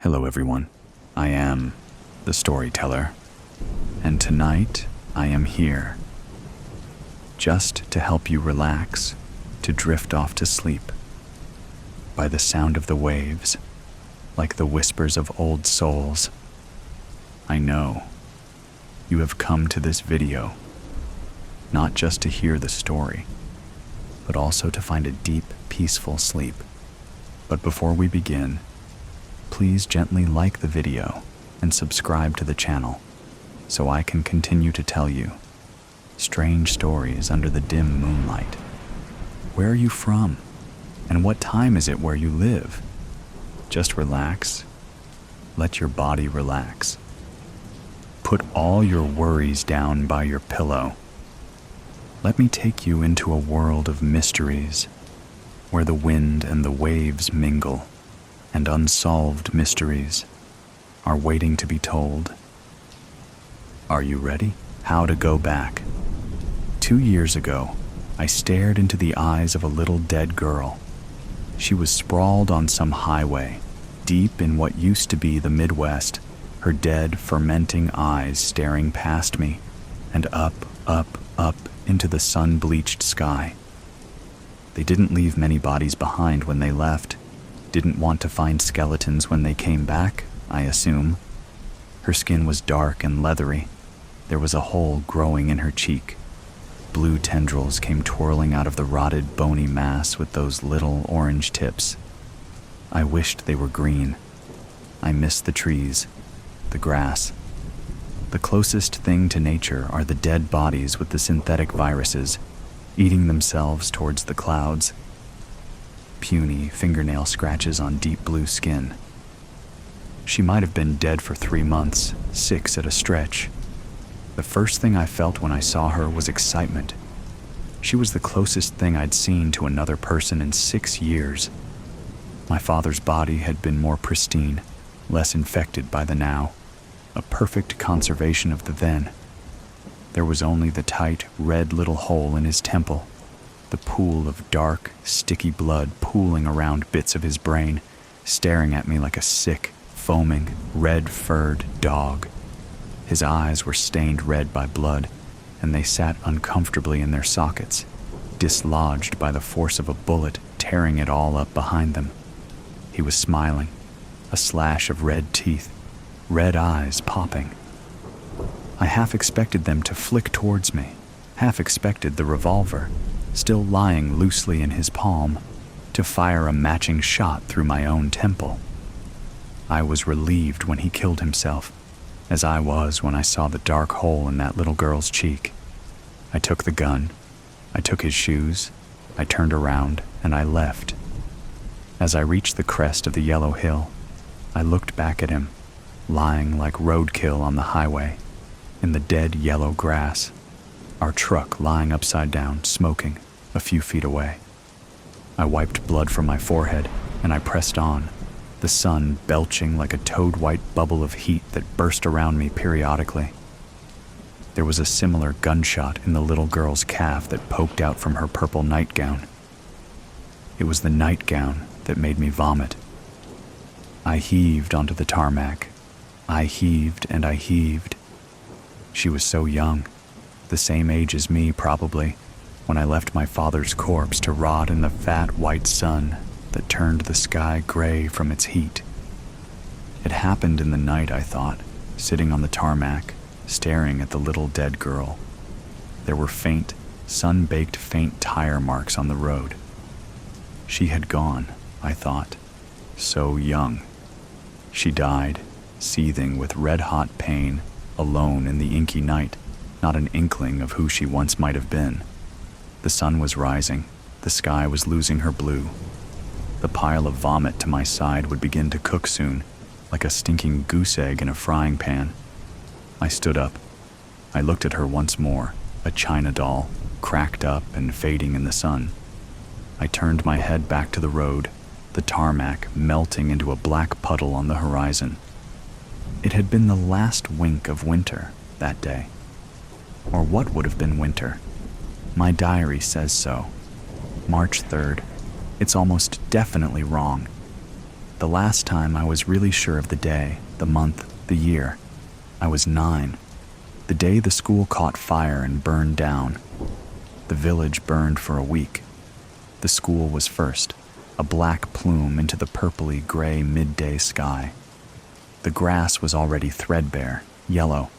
Hello everyone, I am the storyteller, and tonight I am here just to help you relax, to drift off to sleep by the sound of the waves, like the whispers of old souls. I know you have come to this video not just to hear the story, but also to find a deep, peaceful sleep. But before we begin, please gently like the video and subscribe to the channel so I can continue to tell you strange stories under the dim moonlight. Where are you from? And what time is it where you live? Just relax. Let your body relax. Put all your worries down by your pillow. Let me take you into a world of mysteries where the wind and the waves mingle, and unsolved mysteries are waiting to be told. Are you ready? How to go back. 2 years ago, I stared into the eyes of a little dead girl. She was sprawled on some highway, deep in what used to be the Midwest, her dead, fermenting eyes staring past me, and up, up, up into the sun-bleached sky. They didn't leave many bodies behind when they left. Didn't want to find skeletons when they came back, I assume. Her skin was dark and leathery. There was a hole growing in her cheek. Blue tendrils came twirling out of the rotted, bony mass with those little orange tips. I wished they were green. I missed the trees, the grass. The closest thing to nature are the dead bodies with the synthetic viruses, eating themselves towards the clouds. Puny fingernail scratches on deep blue skin. She might have been dead for 3 months, 6 at a stretch. The first thing I felt when I saw her was excitement. She was the closest thing I'd seen to another person in 6 years. My father's body had been more pristine, less infected by the now, a perfect conservation of the then. There was only the tight, red little hole in his temple, the pool of dark, sticky blood pooling around bits of his brain, staring at me like a sick, foaming, red-furred dog. His eyes were stained red by blood, and they sat uncomfortably in their sockets, dislodged by the force of a bullet tearing it all up behind them. He was smiling, a slash of red teeth, red eyes popping. I half expected them to flick towards me, half expected the revolver, still lying loosely in his palm, to fire a matching shot through my own temple. I was relieved when he killed himself, as I was when I saw the dark hole in that little girl's cheek. I took the gun, I took his shoes, I turned around, and I left. As I reached the crest of the yellow hill, I looked back at him, lying like roadkill on the highway, in the dead yellow grass, our truck lying upside down, smoking, a few feet away. I wiped blood from my forehead, and I pressed on, the sun belching like a toad-white bubble of heat that burst around me periodically. There was a similar gunshot in the little girl's calf that poked out from her purple nightgown. It was the nightgown that made me vomit. I heaved onto the tarmac. I heaved and I heaved. She was so young, the same age as me probably, when I left my father's corpse to rot in the fat white sun that turned the sky gray from its heat. It happened in the night, I thought, sitting on the tarmac, staring at the little dead girl. There were faint, sun-baked faint tire marks on the road. She had gone, I thought, so young. She died, seething with red-hot pain, alone in the inky night, not an inkling of who she once might have been. The sun was rising, the sky was losing her blue. The pile of vomit to my side would begin to cook soon, like a stinking goose egg in a frying pan. I stood up. I looked at her once more, a china doll, cracked up and fading in the sun. I turned my head back to the road, the tarmac melting into a black puddle on the horizon. It had been the last wink of winter that day. Or what would have been winter? My diary says so. March 3rd. It's almost definitely wrong. The last time I was really sure of the day, the month, the year, I was 9. The day the school caught fire and burned down. The village burned for a week. The school was first, a black plume into the purpley gray midday sky. The grass was already threadbare, yellow.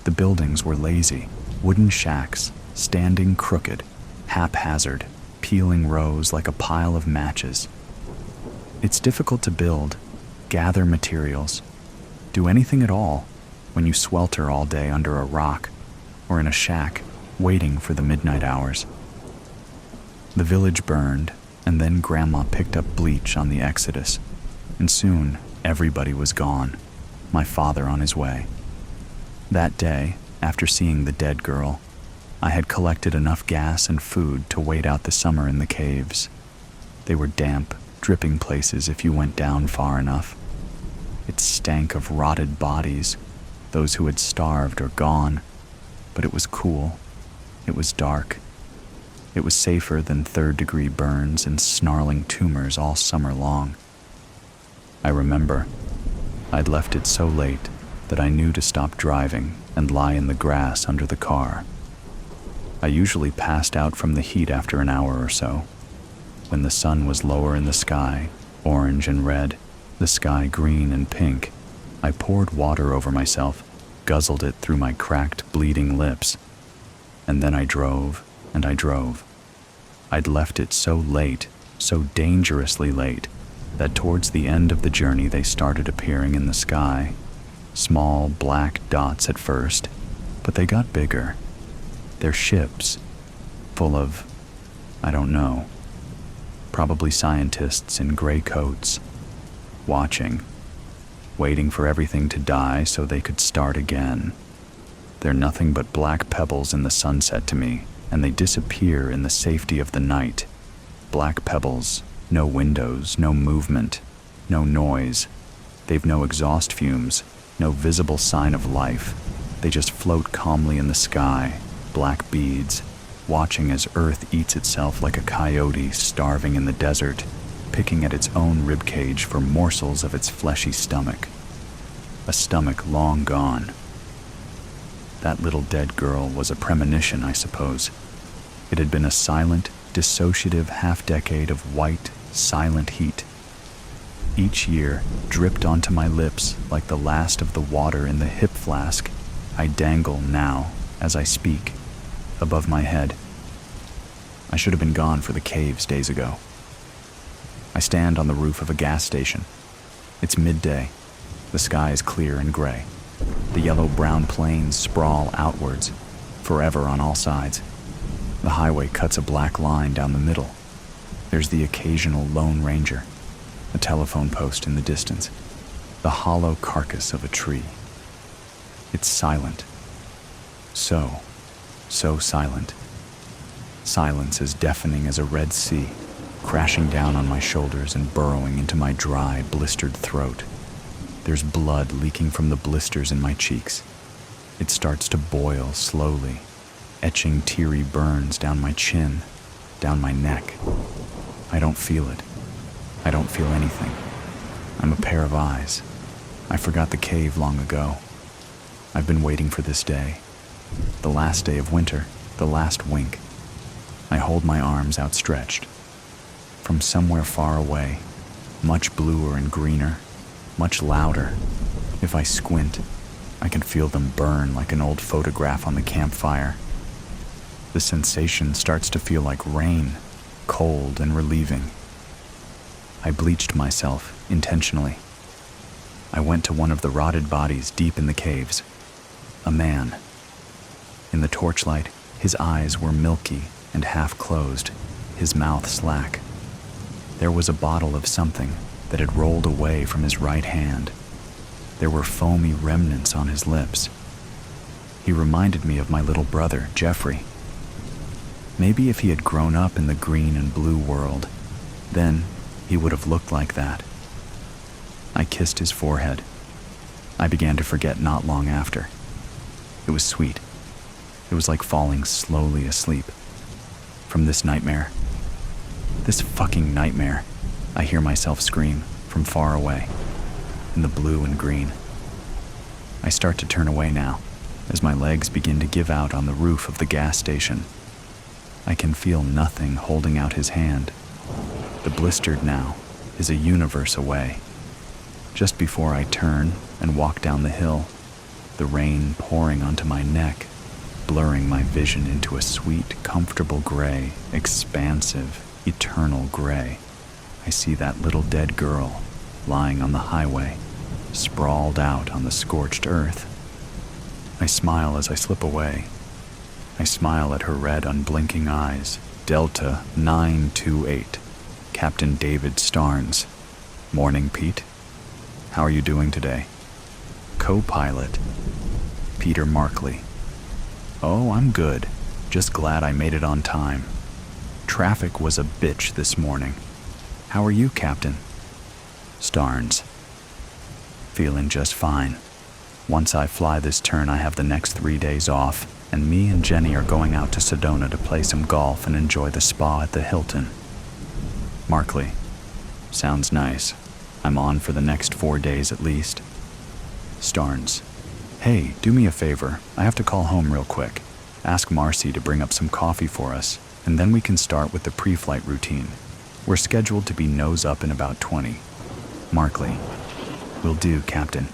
The buildings were lazy, wooden shacks, standing crooked, haphazard, peeling rows like a pile of matches. It's difficult to build, gather materials, do anything at all when you swelter all day under a rock or in a shack waiting for the midnight hours. The village burned, and then Grandma picked up bleach on the exodus, and soon everybody was gone, my father on his way. That day, after seeing the dead girl, I had collected enough gas and food to wait out the summer in the caves. They were damp, dripping places if you went down far enough. It stank of rotted bodies, those who had starved or gone, but it was cool. It was dark. It was safer than third-degree burns and snarling tumors all summer long. I remember, I'd left it so late that I knew to stop driving and lie in the grass under the car. I usually passed out from the heat after an hour or so. When the sun was lower in the sky, orange and red, the sky green and pink, I poured water over myself, guzzled it through my cracked, bleeding lips. And then I drove, and I drove. I'd left it so late, so dangerously late, that towards the end of the journey they started appearing in the sky. Small black dots at first, but they got bigger. They're ships, full of, I don't know, probably scientists in gray coats, watching, waiting for everything to die so they could start again. They're nothing but black pebbles in the sunset to me, and they disappear in the safety of the night. Black pebbles, no windows, no movement, no noise. They've no exhaust fumes, no visible sign of life. They just float calmly in the sky, black beads, watching as Earth eats itself like a coyote starving in the desert, picking at its own ribcage for morsels of its fleshy stomach. A stomach long gone. That little dead girl was a premonition, I suppose. It had been a silent, dissociative half-decade of white, silent heat. Each year dripped onto my lips like the last of the water in the hip flask I dangle now, as I speak, above my head. I should have been gone for the caves days ago. I stand on the roof of a gas station. It's midday. The sky is clear and gray. The yellow-brown plains sprawl outwards, forever on all sides. The highway cuts a black line down the middle. There's the occasional Lone Ranger, a telephone post in the distance, the hollow carcass of a tree. It's silent. So silent. Silence as deafening as a Red Sea, crashing down on my shoulders and burrowing into my dry, blistered throat. There's blood leaking from the blisters in my cheeks. It starts to boil slowly, etching teary burns down my chin, down my neck. I don't feel it. I don't feel anything. I'm a pair of eyes. I forgot the cave long ago. I've been waiting for this day. The last day of winter, the last wink. I hold my arms outstretched. From somewhere far away, much bluer and greener, much louder. If I squint, I can feel them burn like an old photograph on the campfire. The sensation starts to feel like rain, cold and relieving. I bleached myself intentionally. I went to one of the rotted bodies deep in the caves. A man. In the torchlight, his eyes were milky and half-closed, his mouth slack. There was a bottle of something that had rolled away from his right hand. There were foamy remnants on his lips. He reminded me of my little brother, Jeffrey. Maybe if he had grown up in the green and blue world, then he would have looked like that. I kissed his forehead. I began to forget not long after. It was sweet. It was like falling slowly asleep. From this nightmare. This fucking nightmare, I hear myself scream, from far away, in the blue and green. I start to turn away now, as my legs begin to give out on the roof of the gas station. I can feel nothing holding out his hand. The blistered now is a universe away. Just before I turn and walk down the hill, the rain pouring onto my neck, blurring my vision into a sweet, comfortable gray, expansive, eternal gray. I see that little dead girl lying on the highway, sprawled out on the scorched earth. I smile as I slip away. I smile at her red, unblinking eyes. Delta 928, Captain David Starnes. Morning, Pete. How are you doing today? Co-pilot, Peter Markley. Oh, I'm good. Just glad I made it on time. Traffic was a bitch this morning. How are you, Captain? Starnes. Feeling just fine. Once I fly this turn, I have the next 3 days off, and me and Jenny are going out to Sedona to play some golf and enjoy the spa at the Hilton. Markley. Sounds nice. I'm on for the next 4 days at least. Starnes. Hey, do me a favor. I have to call home real quick. Ask Marcy to bring up some coffee for us, and then we can start with the pre-flight routine. We're scheduled to be nose up in about 20. Markley. Will do, Captain.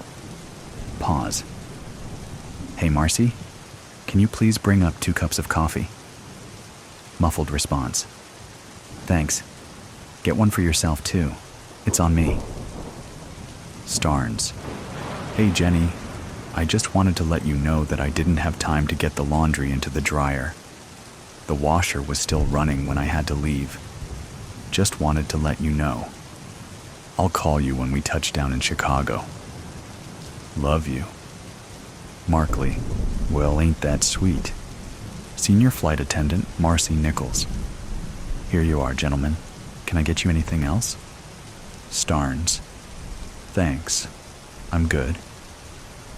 Pause. Hey, Marcy, can you please bring up 2 cups of coffee? Muffled response. Thanks. Get one for yourself, too. It's on me. Starnes. Hey, Jenny. I just wanted to let you know that I didn't have time to get the laundry into the dryer. The washer was still running when I had to leave. Just wanted to let you know. I'll call you when we touch down in Chicago. Love you. Markley. Well, ain't that sweet. Senior Flight Attendant Marcy Nichols. Here you are, gentlemen. Can I get you anything else? Starnes. Thanks. I'm good.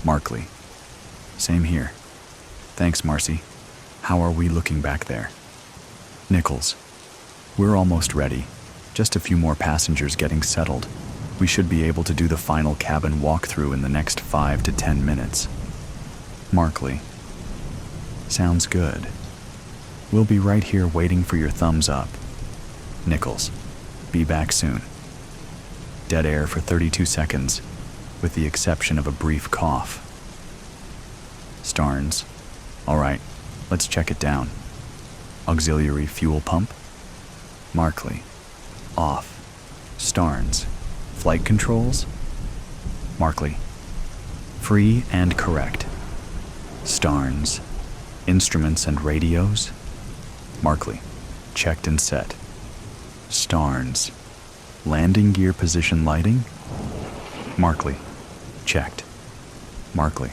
Markley. Same here. Thanks, Marcy. How are we looking back there? Nichols. We're almost ready. Just a few more passengers getting settled. We should be able to do the final cabin walkthrough in the next 5 to 10 minutes. Markley. Sounds good. We'll be right here waiting for your thumbs up. Nichols. Be back soon. Dead air for 32 seconds, with the exception of a brief cough. Starnes. All right, let's check it down. Auxiliary fuel pump. Markley. Off. Starnes. Flight controls. Markley. Free and correct. Starnes. Instruments and radios. Markley. Checked and set. Starnes. Landing gear position lighting. Markley. Checked. Markley.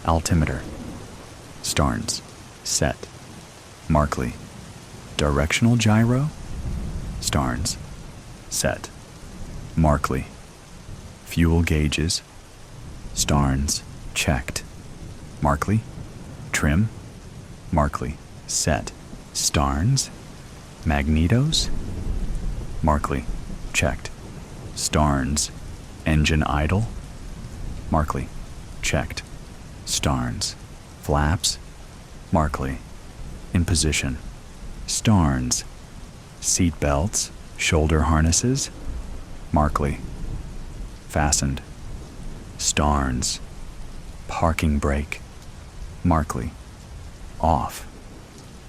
Altimeter. Starnes. Set. Markley. Directional gyro. Starnes. Set. Markley. Fuel gauges. Starnes. Checked. Markley. Trim. Markley. Set. Starnes. Magnetos. Markley. Checked. Starnes. Engine idle. Markley. Checked. Starnes. Flaps. Markley. In position. Starnes. Seat belts. Shoulder harnesses. Markley. Fastened. Starnes. Parking brake. Markley. Off.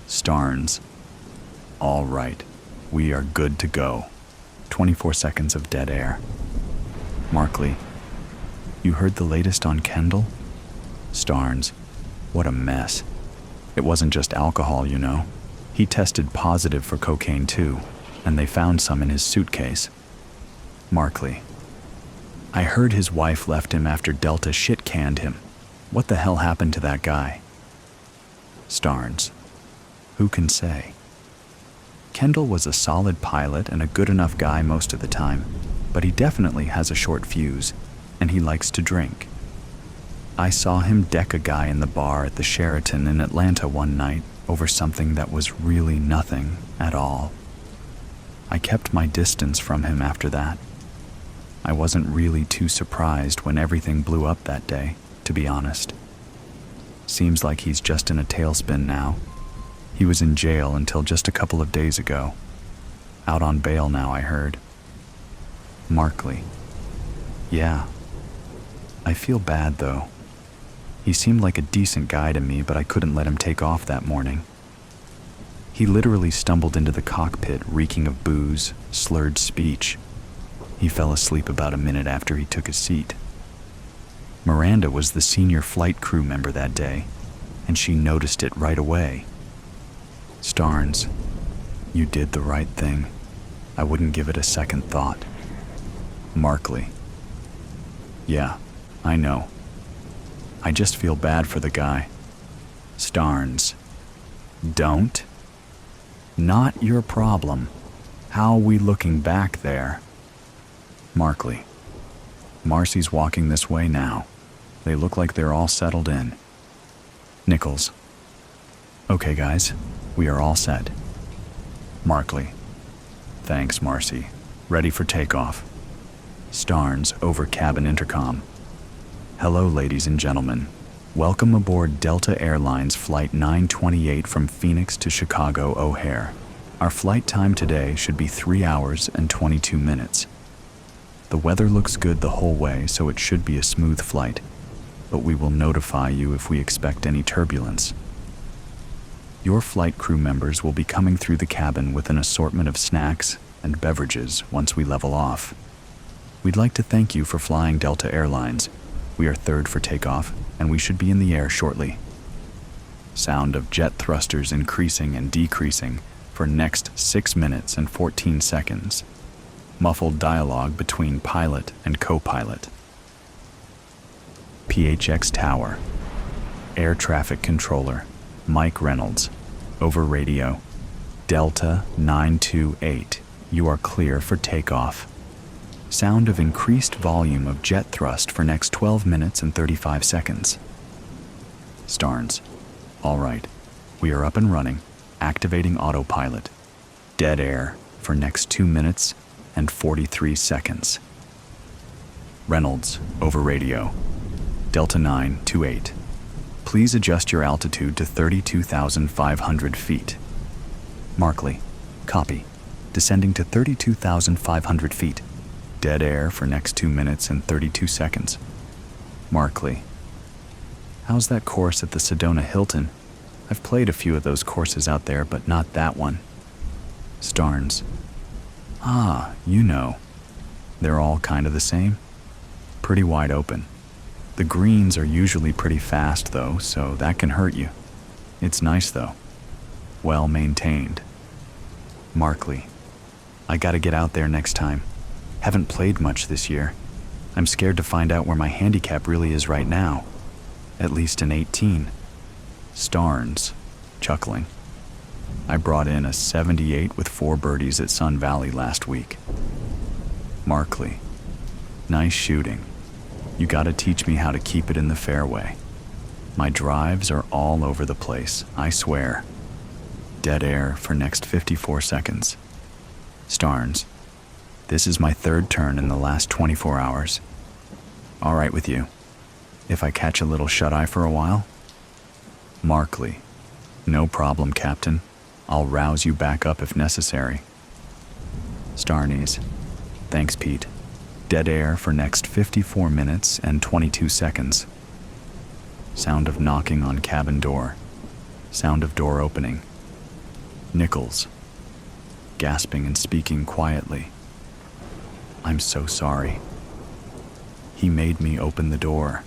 Starnes. All right. We are good to go. 24 seconds of dead air. Markley. You heard the latest on Kendall? Starnes. What a mess. It wasn't just alcohol, you know. He tested positive for cocaine too, and they found some in his suitcase. Markley. I heard his wife left him after Delta shit-canned him. What the hell happened to that guy? Starnes. Who can say? Kendall was a solid pilot and a good enough guy most of the time, but he definitely has a short fuse, and he likes to drink. I saw him deck a guy in the bar at the Sheraton in Atlanta one night over something that was really nothing at all. I kept my distance from him after that. I wasn't really too surprised when everything blew up that day, to be honest. Seems like he's just in a tailspin now. He was in jail until just a couple of days ago. Out on bail now, I heard. Markley. Yeah. I feel bad, though. He seemed like a decent guy to me, but I couldn't let him take off that morning. He literally stumbled into the cockpit reeking of booze, slurred speech. He fell asleep about a minute after he took his seat. Miranda was the senior flight crew member that day, and she noticed it right away. Starnes, you did the right thing. I wouldn't give it a second thought. Markley. Yeah, I know. I just feel bad for the guy. Starnes. Don't? Not your problem. How are we looking back there? Markley. Marcy's walking this way now. They look like they're all settled in. Nichols. Okay, guys, we are all set. Markley. Thanks, Marcy. Ready for takeoff. Starnes over cabin intercom. Hello, ladies and gentlemen. Welcome aboard Delta Airlines Flight 928 from Phoenix to Chicago O'Hare. Our flight time today should be 3 hours and 22 minutes. The weather looks good the whole way, so it should be a smooth flight, but we will notify you if we expect any turbulence. Your flight crew members will be coming through the cabin with an assortment of snacks and beverages once we level off. We'd like to thank you for flying Delta Airlines. We are third for takeoff, and we should be in the air shortly. Sound of jet thrusters increasing and decreasing for next 6 minutes and 14 seconds. Muffled dialogue between pilot and co-pilot. PHX Tower. Air Traffic Controller, Mike Reynolds, over radio. Delta 928, you are clear for takeoff. Sound of increased volume of jet thrust for next 12 minutes and 35 seconds. Starnes. All right, we are up and running, activating autopilot. Dead air for next 2 minutes and 43 seconds. Reynolds, over radio. Delta 928. Please adjust your altitude to 32,500 feet. Markley. Copy. Descending to 32,500 feet. Dead air for next 2 minutes and 32 seconds. Markley. How's that course at the Sedona Hilton? I've played a few of those courses out there, but not that one. Starnes. Ah, you know. They're all kind of the same. Pretty wide open. The greens are usually pretty fast, though, so that can hurt you. It's nice, though. Well maintained. Markley. I gotta get out there next time. Haven't played much this year. I'm scared to find out where my handicap really is right now. At least an 18. Starnes, chuckling. I brought in a 78 with 4 birdies at Sun Valley last week. Markley. Nice shooting. You gotta teach me how to keep it in the fairway. My drives are all over the place, I swear. Dead air for next 54 seconds. Starnes. This is my 3rd turn in the last 24 hours. All right with you. If I catch a little shut-eye for a while? Markley. No problem, Captain. I'll rouse you back up if necessary. Starnes. Thanks, Pete. Dead air for next 54 minutes and 22 seconds. Sound of knocking on cabin door. Sound of door opening. Nichols. Gasping and speaking quietly. I'm so sorry. He made me open the door.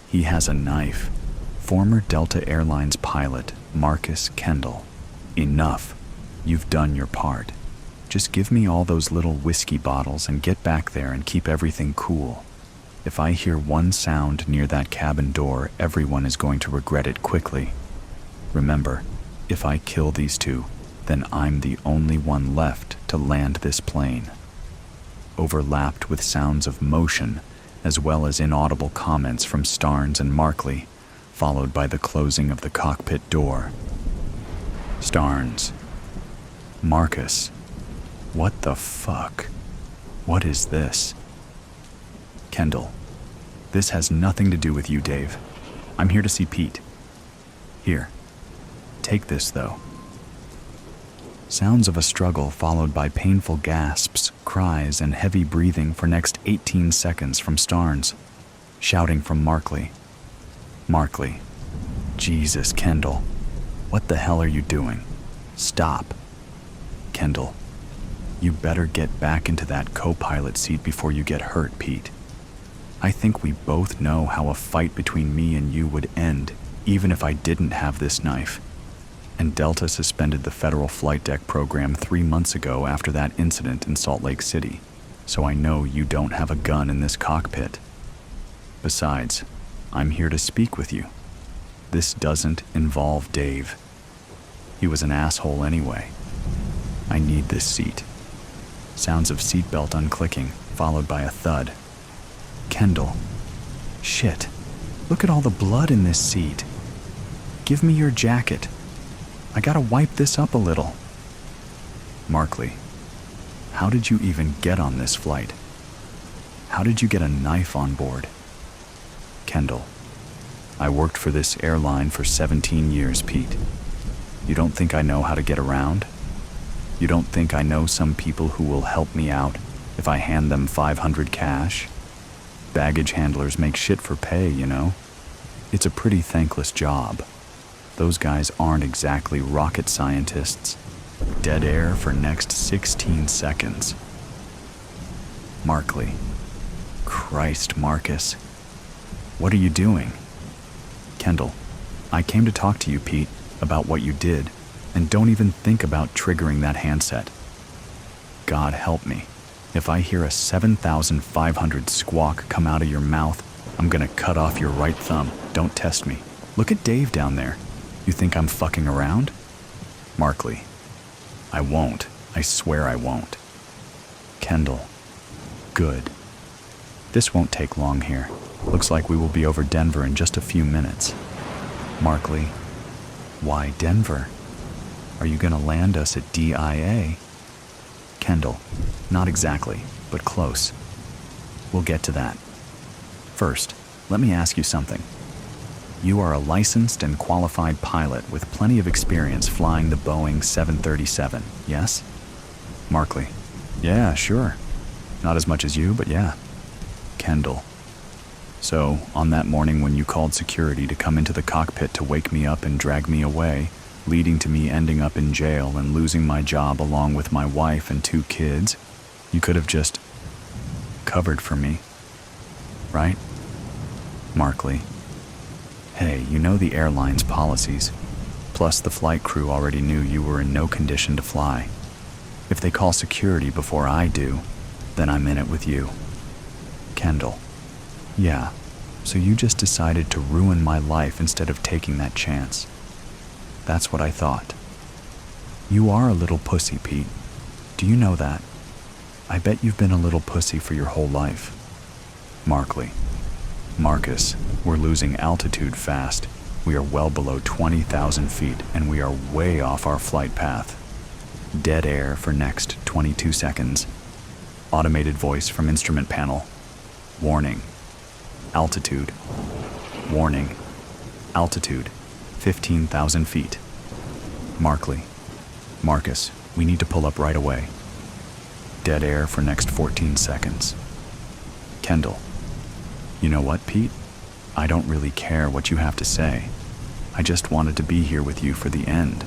He has a knife. Former Delta Airlines pilot, Marcus Kendall. Enough. You've done your part. Just give me all those little whiskey bottles and get back there and keep everything cool. If I hear one sound near that cabin door, everyone is going to regret it quickly. Remember, if I kill these two, then I'm the only one left to land this plane. Overlapped with sounds of motion, as well as inaudible comments from Starnes and Markley, followed by the closing of the cockpit door. Starnes. Marcus. What the fuck? What is this? Kendall, this has nothing to do with you, Dave. I'm here to see Pete. Here, take this though. Sounds of a struggle followed by painful gasps, cries, and heavy breathing for next 18 seconds from Starnes. Shouting from Markley. Markley. Jesus, Kendall. What the hell are you doing? Stop. Kendall. You better get back into that co-pilot seat before you get hurt, Pete. I think we both know how a fight between me and you would end, even if I didn't have this knife. And Delta suspended the federal flight deck program 3 months ago after that incident in Salt Lake City, so I know you don't have a gun in this cockpit. Besides, I'm here to speak with you. This doesn't involve Dave. He was an asshole anyway. I need this seat. Sounds of seatbelt unclicking, followed by a thud. Kendall. Shit. Look at all the blood in this seat. Give me your jacket. I gotta wipe this up a little. Markley. How did you even get on this flight? How did you get a knife on board? Kendall. I worked for this airline for 17 years, Pete. You don't think I know how to get around? You don't think I know some people who will help me out if I hand them $500 cash? Baggage handlers make shit for pay, you know? It's a pretty thankless job. Those guys aren't exactly rocket scientists. Dead air for next 16 seconds. Markley. Christ, Marcus. What are you doing? Kendall. I came to talk to you, Pete, about what you did, and don't even think about triggering that handset. God help me. If I hear a 7,500 squawk come out of your mouth, I'm gonna cut off your right thumb. Don't test me. Look at Dave down there. You think I'm fucking around? Markley. I won't. I swear I won't. Kendall. Good. This won't take long here. Looks like we will be over Denver in just a few minutes. Markley. Why Denver? Are you gonna land us at DIA? Kendall. Not exactly, but close. We'll get to that. First, let me ask you something. You are a licensed and qualified pilot with plenty of experience flying the Boeing 737, yes? Markley. Yeah, sure. Not as much as you, but yeah. Kendall. So, on that morning when you called security to come into the cockpit to wake me up and drag me away, leading to me ending up in jail and losing my job along with my wife and 2 kids, you could have just covered for me, right? Markley. Hey, you know the airline's policies. Plus, the flight crew already knew you were in no condition to fly. If they call security before I do, then I'm in it with you. Kendall. Yeah, so you just decided to ruin my life instead of taking that chance. That's what I thought. You are a little pussy, Pete. Do you know that? I bet you've been a little pussy for your whole life. Markley. Marcus, we're losing altitude fast. We are well below 20,000 feet, and we are way off our flight path. Dead air for next 22 seconds. Automated voice from instrument panel. Warning. Altitude. Warning. Altitude. 15,000 feet. Markley. Marcus, we need to pull up right away. Dead air for next 14 seconds. Kendall. You know what, Pete? I don't really care what you have to say. I just wanted to be here with you for the end.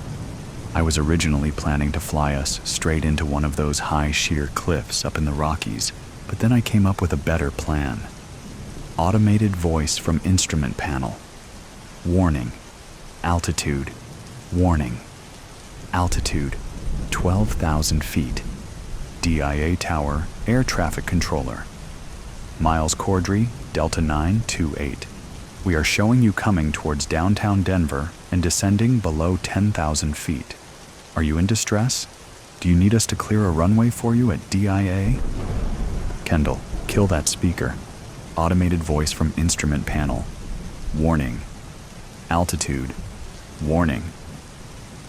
I was originally planning to fly us straight into one of those high sheer cliffs up in the Rockies, but then I came up with a better plan. Automated voice from instrument panel. Warning. Altitude. Warning. Altitude. 12,000 feet. DIA Tower, Air Traffic Controller. Miles Cordry, Delta 928. We are showing you coming towards downtown Denver and descending below 10,000 feet. Are you in distress? Do you need us to clear a runway for you at DIA? Kendall, kill that speaker. Automated voice from instrument panel. Warning. Altitude. Warning.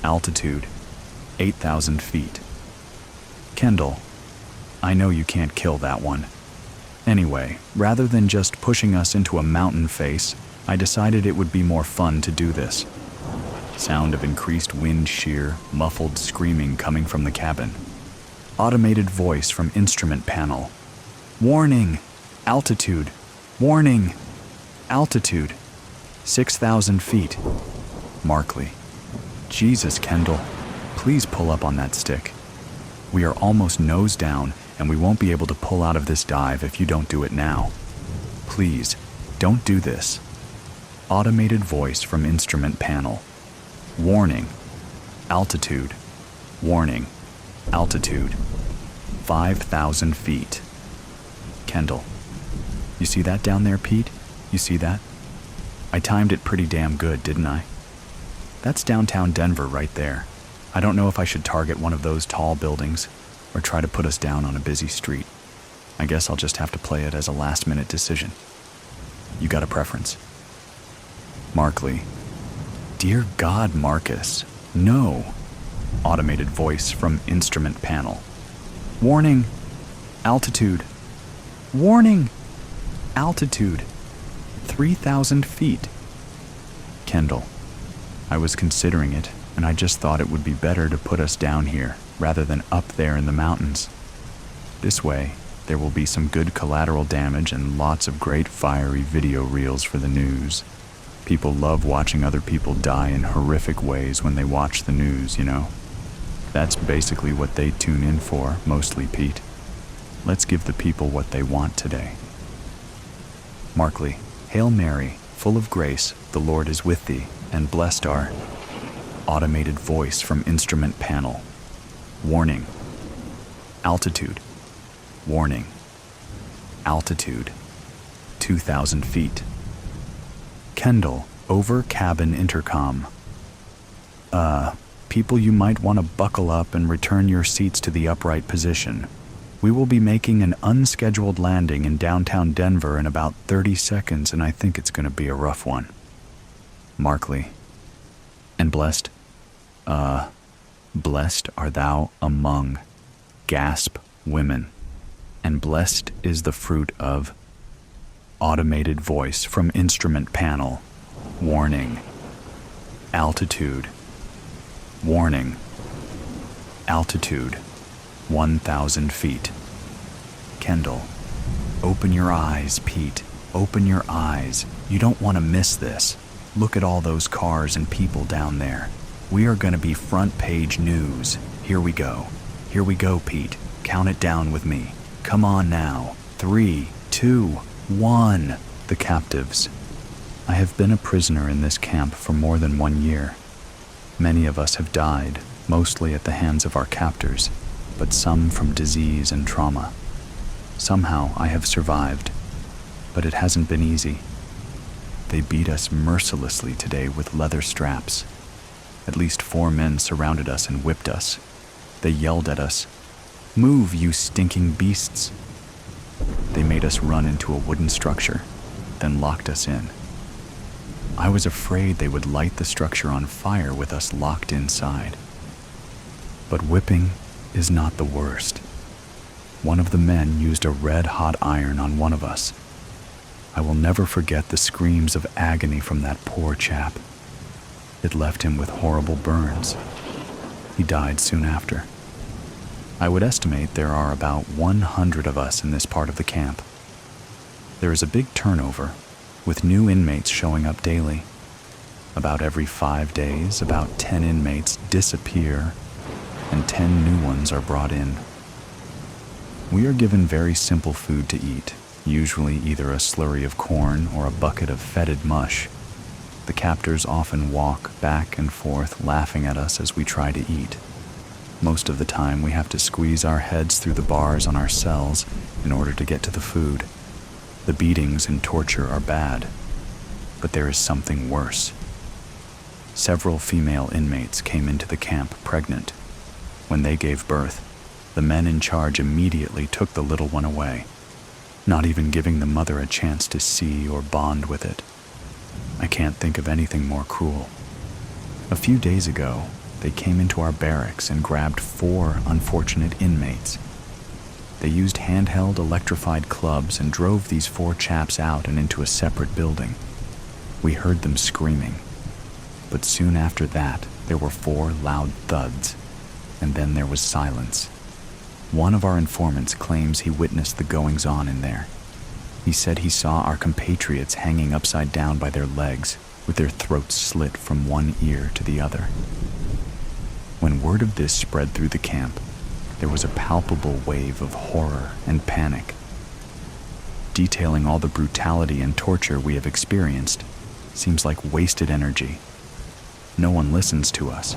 Altitude. 8,000 feet. Kendall, I know you can't kill that one. Anyway, rather than just pushing us into a mountain face, I decided it would be more fun to do this. Sound of increased wind shear, muffled screaming coming from the cabin. Automated voice from instrument panel. Warning! Altitude! Warning! Altitude! 6,000 feet. Markley. Jesus, Kendall. Please pull up on that stick. We are almost nose down, and we won't be able to pull out of this dive if you don't do it now. Please, don't do this. Automated voice from instrument panel. Warning. Altitude. Warning. Altitude. 5,000 feet. Kendall. You see that down there, Pete? You see that? I timed it pretty damn good, didn't I? That's downtown Denver right there. I don't know if I should target one of those tall buildings or try to put us down on a busy street. I guess I'll just have to play it as a last-minute decision. You got a preference? Markley. Dear God, Marcus. No. Automated voice from instrument panel. Warning. Altitude. Warning. Altitude. 3,000 feet. Kendall. I was considering it, and I just thought it would be better to put us down here rather than up there in the mountains. This way, there will be some good collateral damage and lots of great fiery video reels for the news. People love watching other people die in horrific ways when they watch the news, you know? That's basically what they tune in for, mostly, Pete. Let's give the people what they want today. Markley. Hail Mary, full of grace, the Lord is with thee, and blessed are. Automated voice from instrument panel. Warning. Altitude. Warning. Altitude. 2,000 feet. Kendall, over cabin intercom. People, you might want to buckle up and return your seats to the upright position. We will be making an unscheduled landing in downtown Denver in about 30 seconds, and I think it's going to be a rough one. Markley. And blessed? Blessed are thou among, gasp, women, and blessed is the fruit of. Automated voice from instrument panel. Warning. Altitude. Warning. Altitude. 1,000 feet. Kendall. Open your eyes, Pete. Open your eyes. You don't want to miss this. Look at all those cars and people down there. We are going to be front page news. Here we go. Here we go, Pete. Count it down with me. Come on now. 3, 2, 1. The captives. I have been a prisoner in this camp for more than 1 year. Many of us have died, mostly at the hands of our captors, but some from disease and trauma. Somehow I have survived, but it hasn't been easy. They beat us mercilessly today with leather straps. At least 4 men surrounded us and whipped us. They yelled at us, "Move, you stinking beasts!" They made us run into a wooden structure, then locked us in. I was afraid they would light the structure on fire with us locked inside. But whipping is not the worst. One of the men used a red-hot iron on one of us. I will never forget the screams of agony from that poor chap. It left him with horrible burns. He died soon after. I would estimate there are about 100 of us in this part of the camp. There is a big turnover, with new inmates showing up daily. About every 5 days, about 10 inmates disappear, and 10 new ones are brought in. We are given very simple food to eat, usually either a slurry of corn or a bucket of fetid mush. The captors often walk back and forth laughing at us as we try to eat. Most of the time we have to squeeze our heads through the bars on our cells in order to get to the food. The beatings and torture are bad, but there is something worse. Several female inmates came into the camp pregnant. When they gave birth, the men in charge immediately took the little one away, not even giving the mother a chance to see or bond with it. I can't think of anything more cruel. A few days ago, they came into our barracks and grabbed 4 unfortunate inmates. They used handheld electrified clubs and drove these 4 chaps out and into a separate building. We heard them screaming. But soon after that, there were 4 loud thuds, and then there was silence. One of our informants claims he witnessed the goings-on in there. He said he saw our compatriots hanging upside down by their legs, with their throats slit from one ear to the other. When word of this spread through the camp, there was a palpable wave of horror and panic. Detailing all the brutality and torture we have experienced seems like wasted energy. No one listens to us.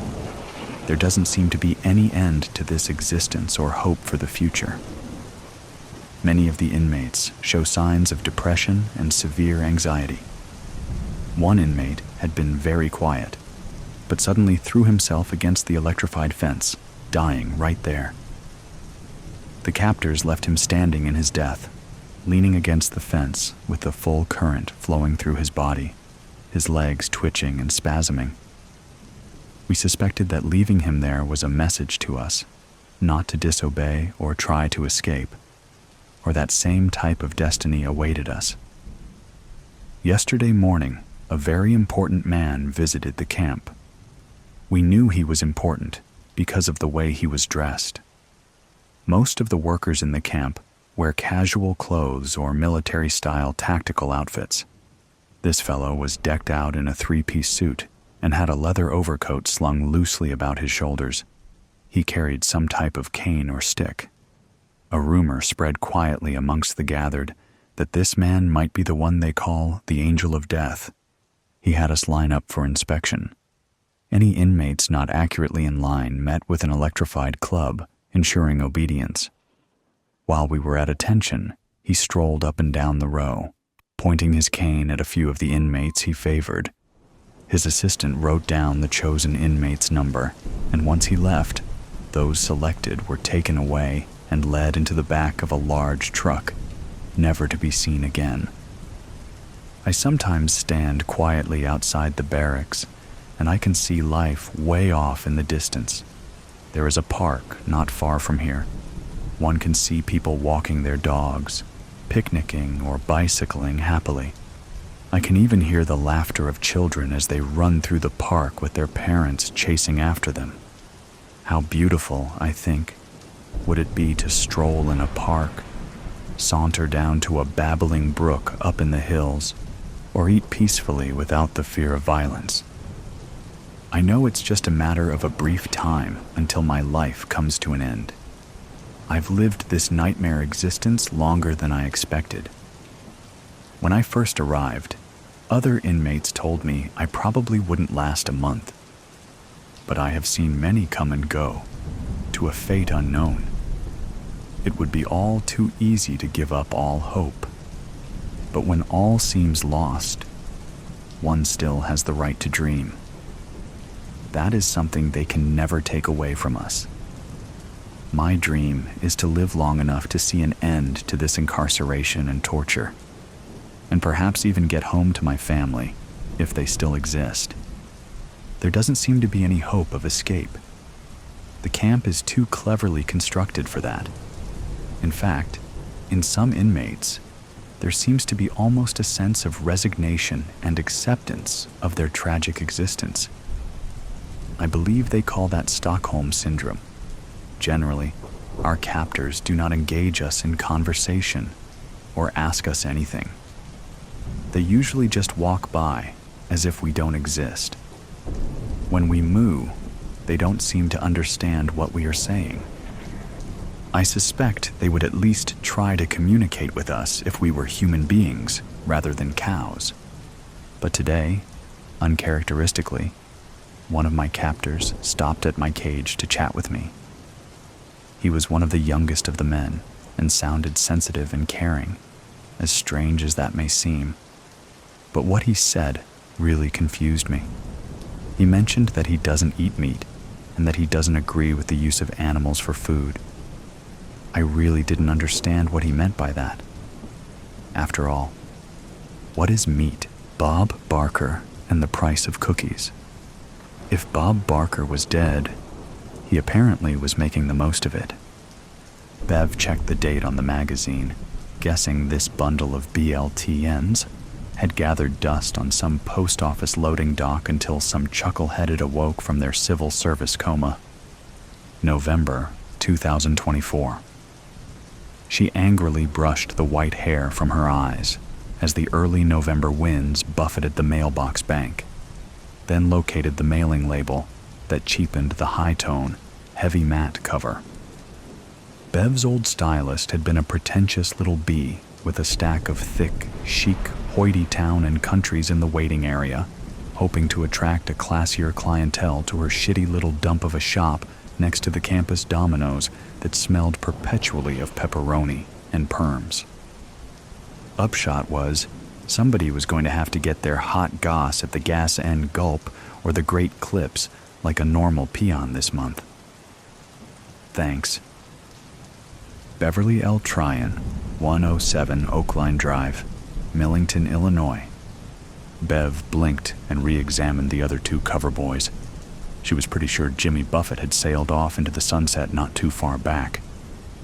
There doesn't seem to be any end to this existence or hope for the future. Many of the inmates show signs of depression and severe anxiety. One inmate had been very quiet, but suddenly threw himself against the electrified fence, dying right there. The captors left him standing in his death, leaning against the fence with the full current flowing through his body, his legs twitching and spasming. We suspected that leaving him there was a message to us, not to disobey or try to escape, or that same type of destiny awaited us. Yesterday morning, a very important man visited the camp. We knew he was important because of the way he was dressed. Most of the workers in the camp wear casual clothes or military-style tactical outfits. This fellow was decked out in a 3-piece suit and had a leather overcoat slung loosely about his shoulders. He carried some type of cane or stick. A rumor spread quietly amongst the gathered that this man might be the one they call the Angel of Death. He had us line up for inspection. Any inmates not accurately in line met with an electrified club, ensuring obedience. While we were at attention, he strolled up and down the row, pointing his cane at a few of the inmates he favored. His assistant wrote down the chosen inmate's number, and once he left, those selected were taken away and led into the back of a large truck, never to be seen again. I sometimes stand quietly outside the barracks, and I can see life way off in the distance. There is a park not far from here. One can see people walking their dogs, picnicking or bicycling happily. I can even hear the laughter of children as they run through the park with their parents chasing after them. How beautiful, I think, would it be to stroll in a park, saunter down to a babbling brook up in the hills, or eat peacefully without the fear of violence. I know it's just a matter of a brief time until my life comes to an end. I've lived this nightmare existence longer than I expected. When I first arrived, other inmates told me I probably wouldn't last a month. But I have seen many come and go, to a fate unknown. It would be all too easy to give up all hope. But when all seems lost, one still has the right to dream. That is something they can never take away from us. My dream is to live long enough to see an end to this incarceration and torture, and perhaps even get home to my family, if they still exist. There doesn't seem to be any hope of escape. The camp is too cleverly constructed for that. In fact, in some inmates, there seems to be almost a sense of resignation and acceptance of their tragic existence. I believe they call that Stockholm Syndrome. Generally, our captors do not engage us in conversation or ask us anything. They usually just walk by as if we don't exist. When we moo, they don't seem to understand what we are saying. I suspect they would at least try to communicate with us if we were human beings rather than cows. But today, uncharacteristically, one of my captors stopped at my cage to chat with me. He was one of the youngest of the men and sounded sensitive and caring, as strange as that may seem. But what he said really confused me. He mentioned that he doesn't eat meat and that he doesn't agree with the use of animals for food. I really didn't understand what he meant by that. After all, what is meat? Bob Barker and the price of cookies. If Bob Barker was dead, he apparently was making the most of it. Bev checked the date on the magazine, guessing this bundle of BLTNs had gathered dust on some post office loading dock until some chuckle-headed awoke from their civil service coma. November 2024. She angrily brushed the white hair from her eyes as the early November winds buffeted the mailbox bank, then located the mailing label that cheapened the high-tone, heavy matte cover. Bev's old stylist had been a pretentious little bee with a stack of thick, chic, hoity town and countries in the waiting area, hoping to attract a classier clientele to her shitty little dump of a shop next to the campus Domino's that smelled perpetually of pepperoni and perms. Upshot was, somebody was going to have to get their hot goss at the Gas End Gulp or the Great Clips like a normal peon this month. Thanks. Beverly L. Tryon, 107 Oakline Drive, Millington, Illinois. Bev blinked and re-examined the other two cover boys. She was pretty sure Jimmy Buffett had sailed off into the sunset not too far back.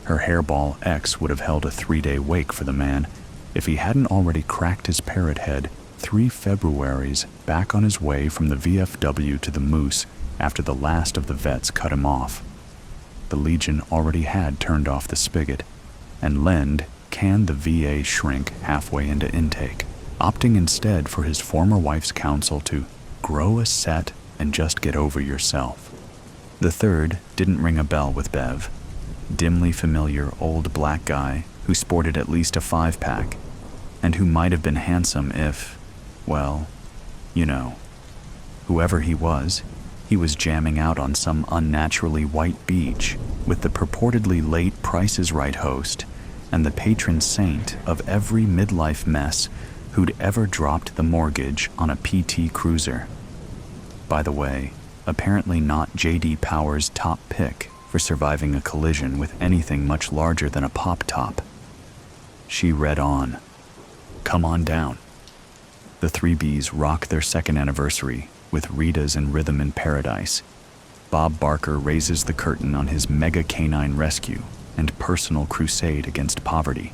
Her hairball ex would have held a 3-day wake for the man if he hadn't already cracked his parrot head 3 Februaries back on his way from the VFW to the Moose after the last of the vets cut him off. The Legion already had turned off the spigot, and Lend canned the VA shrink halfway into intake, opting instead for his former wife's counsel to grow a set and just get over yourself. The third didn't ring a bell with Bev. Dimly familiar old black guy who sported at least a 5-pack, and who might have been handsome if, well, you know. Whoever he was jamming out on some unnaturally white beach with the purportedly late Price is Right host and the patron saint of every midlife mess who'd ever dropped the mortgage on a PT Cruiser. By the way, apparently not J.D. Power's top pick for surviving a collision with anything much larger than a pop-top. She read on. Come on down. The 3Bs rock their second anniversary with Rita's and Rhythm in Paradise. Bob Barker raises the curtain on his mega canine rescue and personal crusade against poverty,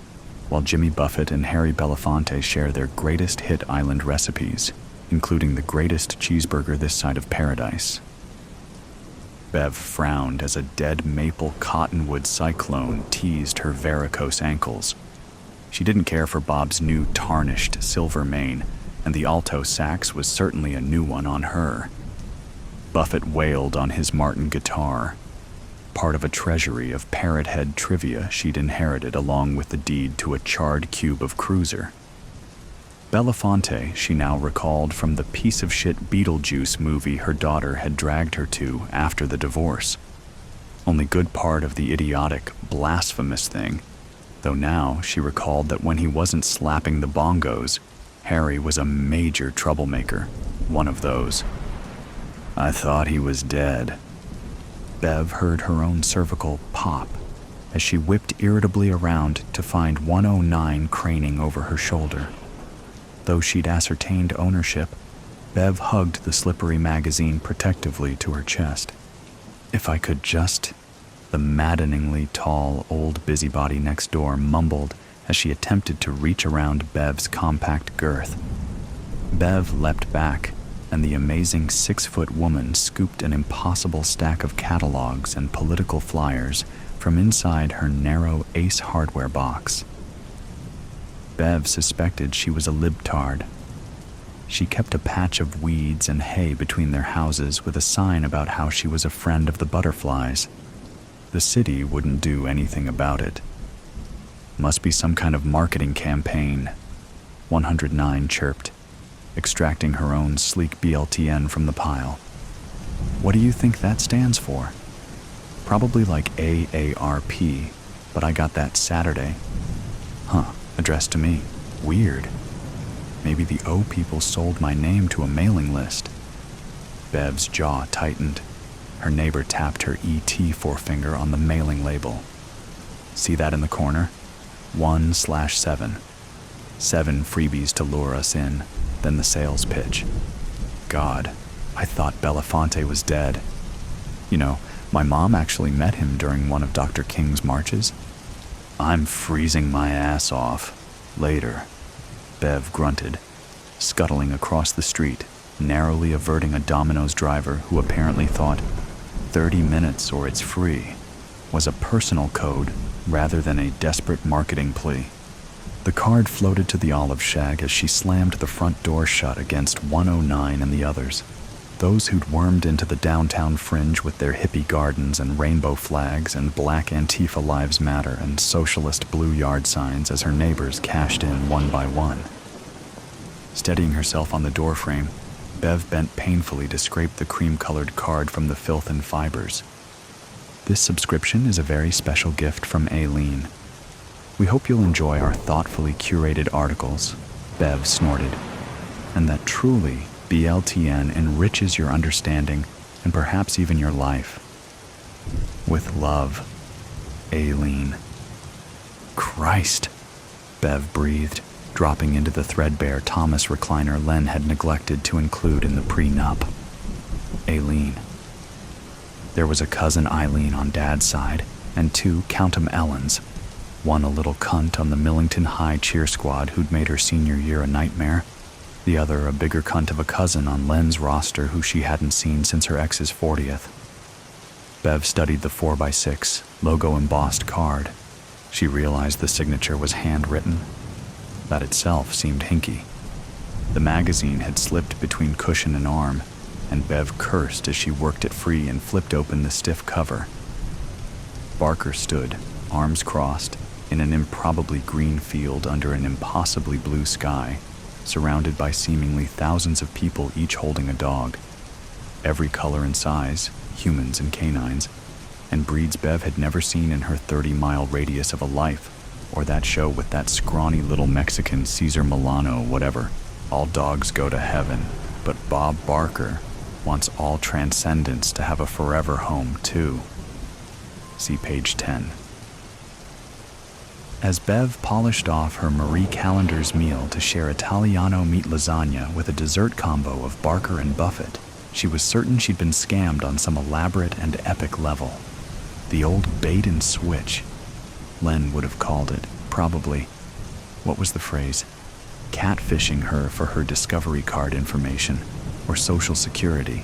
while Jimmy Buffett and Harry Belafonte share their greatest hit island recipes, including the greatest cheeseburger this side of paradise. Bev frowned as a dead maple cottonwood cyclone teased her varicose ankles. She didn't care for Bob's new tarnished silver mane, and the alto sax was certainly a new one on her. Buffett wailed on his Martin guitar, part of a treasury of parrot head trivia she'd inherited along with the deed to a charred cube of Cruiser. Belafonte, she now recalled from the piece-of-shit Beetlejuice movie her daughter had dragged her to after the divorce. Only good part of the idiotic, blasphemous thing, though now she recalled that when he wasn't slapping the bongos, Harry was a major troublemaker, one of those. I thought he was dead. Bev heard her own cervical pop as she whipped irritably around to find 109 craning over her shoulder. Though she'd ascertained ownership, Bev hugged the slippery magazine protectively to her chest. If I could just... The maddeningly tall old busybody next door mumbled as she attempted to reach around Bev's compact girth. Bev leapt back, and the amazing 6-foot woman scooped an impossible stack of catalogs and political flyers from inside her narrow Ace Hardware box. Bev suspected she was a libtard. She kept a patch of weeds and hay between their houses with a sign about how she was a friend of the butterflies. The city wouldn't do anything about it. Must be some kind of marketing campaign, 109 chirped, extracting her own sleek BLTN from the pile. What do you think that stands for? Probably like AARP, but I got that Saturday. Huh, addressed to me. Weird. Maybe the O people sold my name to a mailing list. Bev's jaw tightened. Her neighbor tapped her ET forefinger on the mailing label. See that in the corner? 1/7. 7 freebies to lure us in, then the sales pitch. God, I thought Belafonte was dead. You know, my mom actually met him during one of Dr. King's marches. I'm freezing my ass off. Later, Bev grunted, scuttling across the street, narrowly averting a Domino's driver who apparently thought 30 minutes or it's free was a personal code rather than a desperate marketing plea. The card floated to the olive shag as she slammed the front door shut against 109 and the others, those who'd wormed into the downtown fringe with their hippie gardens and rainbow flags and black Antifa Lives Matter and socialist blue yard signs as her neighbors cashed in one by one. Steadying herself on the doorframe, Bev bent painfully to scrape the cream-colored card from the filth and fibers. This subscription is a very special gift from Aileen. We hope you'll enjoy our thoughtfully curated articles, Bev snorted, and that truly BLTN enriches your understanding and perhaps even your life. With love, Aileen. Christ, Bev breathed, dropping into the threadbare Thomas recliner Len had neglected to include in the prenup. Aileen. There was a cousin Eileen on Dad's side, and two Count-em Ellens, one a little cunt on the Millington High cheer squad who'd made her senior year a nightmare, the other a bigger cunt of a cousin on Len's roster who she hadn't seen since her ex's 40th. Bev studied the 4x6, logo-embossed card. She realized the signature was handwritten. That itself seemed hinky. The magazine had slipped between cushion and arm, and Bev cursed as she worked it free and flipped open the stiff cover. Barker stood, arms crossed, in an improbably green field under an impossibly blue sky, surrounded by seemingly thousands of people each holding a dog. Every color and size, humans and canines, and breeds Bev had never seen in her 30-mile radius of a life, or that show with that scrawny little Mexican Cesar Milano whatever. All dogs go to heaven, but Bob Barker wants all transcendence to have a forever home too. See page 10. As Bev polished off her Marie Callender's meal to share Italiano meat lasagna with a dessert combo of Barker and Buffett, she was certain she'd been scammed on some elaborate and epic level. The old bait and switch, Len would have called it, probably. What was the phrase? Catfishing her for her Discovery card information, or Social Security.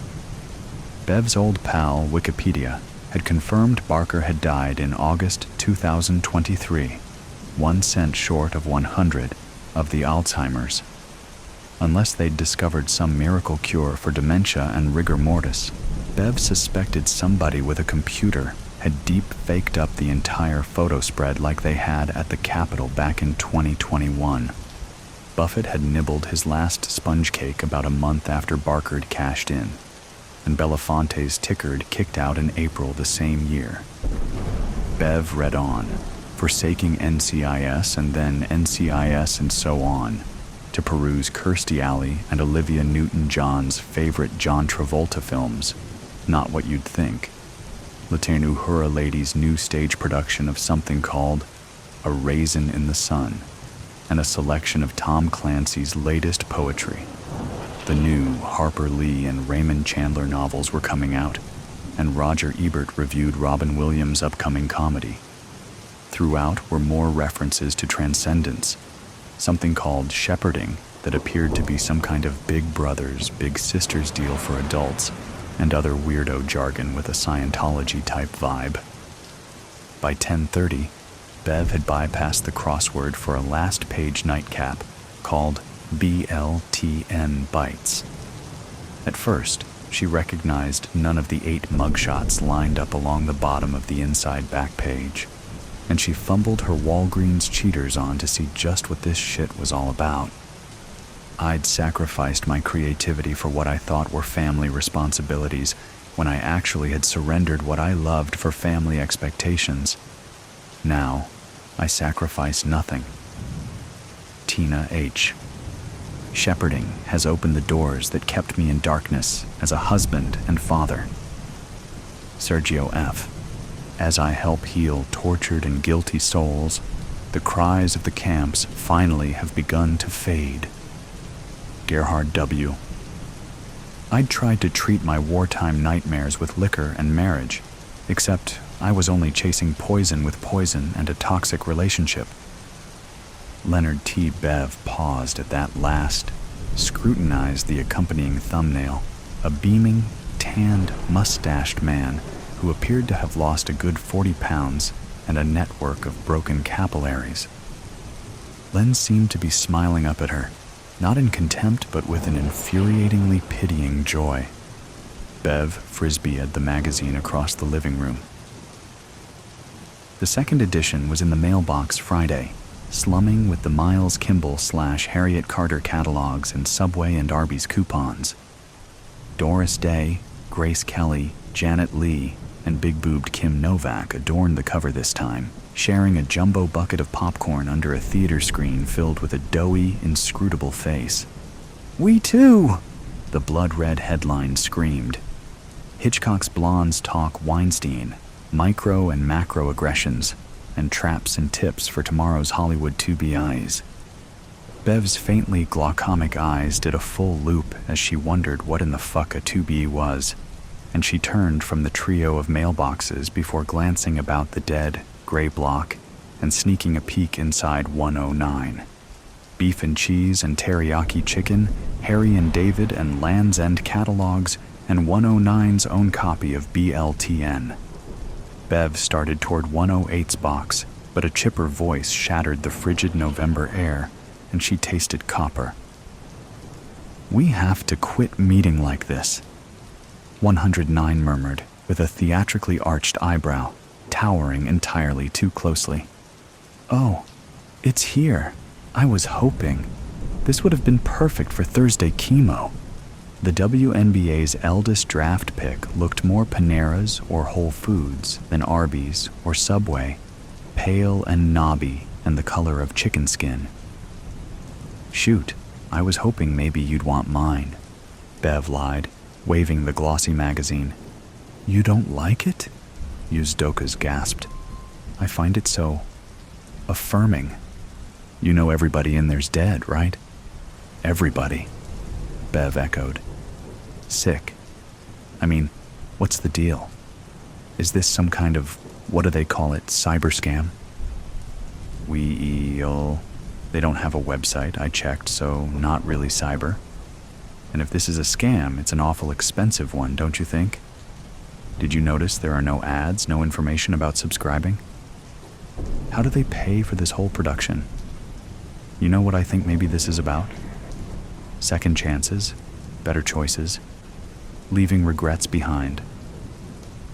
Bev's old pal, Wikipedia, had confirmed Barker had died in August 2023, 1 cent short of 100 of the Alzheimer's. Unless they'd discovered some miracle cure for dementia and rigor mortis, Bev suspected somebody with a computer had deep-faked up the entire photo spread like they had at the Capitol back in 2021. Buffett had nibbled his last sponge cake about a month after Barker'd cashed in, and Belafonte's tickered kicked out in April the same year. Bev read on, forsaking NCIS and then NCIS and so on, to peruse Kirstie Alley and Olivia Newton-John's favorite John Travolta films, Not What You'd Think, Latenu Hura Lady's new stage production of something called A Raisin in the Sun, and a selection of Tom Clancy's latest poetry. The new Harper Lee and Raymond Chandler novels were coming out, and Roger Ebert reviewed Robin Williams' upcoming comedy. Throughout were more references to transcendence, something called shepherding that appeared to be some kind of Big Brothers, Big Sisters deal for adults, and other weirdo jargon with a Scientology-type vibe. By 10:30, Bev had bypassed the crossword for a last-page nightcap called BLTN Bites. At first, she recognized none of the 8 mugshots lined up along the bottom of the inside back page, and she fumbled her Walgreens cheaters on to see just what this shit was all about. I'd sacrificed my creativity for what I thought were family responsibilities when I actually had surrendered what I loved for family expectations. Now, I sacrifice nothing. Tina H. Shepherding has opened the doors that kept me in darkness as a husband and father. Sergio F. As I help heal tortured and guilty souls, the cries of the camps finally have begun to fade. Gerhard W. I'd tried to treat my wartime nightmares with liquor and marriage, except I was only chasing poison with poison and a toxic relationship. Leonard T. Bev paused at that last, scrutinized the accompanying thumbnail, a beaming, tanned, mustached man who appeared to have lost a good 40 pounds and a network of broken capillaries. Len seemed to be smiling up at her, not in contempt but with an infuriatingly pitying joy. Bev frisbeed the magazine across the living room. The second edition was in the mailbox Friday, slumming with the Miles Kimball / Harriet Carter catalogs and Subway and Arby's coupons. Doris Day, Grace Kelly, Janet Leigh, and big-boobed Kim Novak adorned the cover this time, sharing a jumbo bucket of popcorn under a theater screen filled with a doughy, inscrutable face. "We too!" the blood-red headline screamed. Hitchcock's blondes talk Weinstein, micro and macro aggressions, and traps and tips for tomorrow's Hollywood 2BIs. Bev's faintly glaucomic eyes did a full loop as she wondered what in the fuck a 2B was, and she turned from the trio of mailboxes before glancing about the dead, gray block and sneaking a peek inside 109. Beef and cheese and teriyaki chicken, Harry and David and Land's End catalogs, and 109's own copy of BLTN. Bev started toward 108's box, but a chipper voice shattered the frigid November air, and she tasted copper. "We have to quit meeting like this," 109 murmured, with a theatrically arched eyebrow, towering entirely too closely. "Oh, it's here. I was hoping. This would have been perfect for Thursday chemo." The WNBA's eldest draft pick looked more Panera's or Whole Foods than Arby's or Subway, pale and knobby and the color of chicken skin. "Shoot, I was hoping maybe you'd want mine," Bev lied, waving the glossy magazine. "You don't like it?" Uzdokas gasped. "I find it so affirming. You know everybody in there's dead, right?" "Everybody," Bev echoed. "Sick. I mean, what's the deal? Is this some kind of, what do they call it, cyber scam?" They don't have a website, I checked, so not really cyber. And if this is a scam, it's an awful expensive one, don't you think? Did you notice there are no ads, no information about subscribing? How do they pay for this whole production? You know what I think maybe this is about? Second chances, better choices, leaving regrets behind.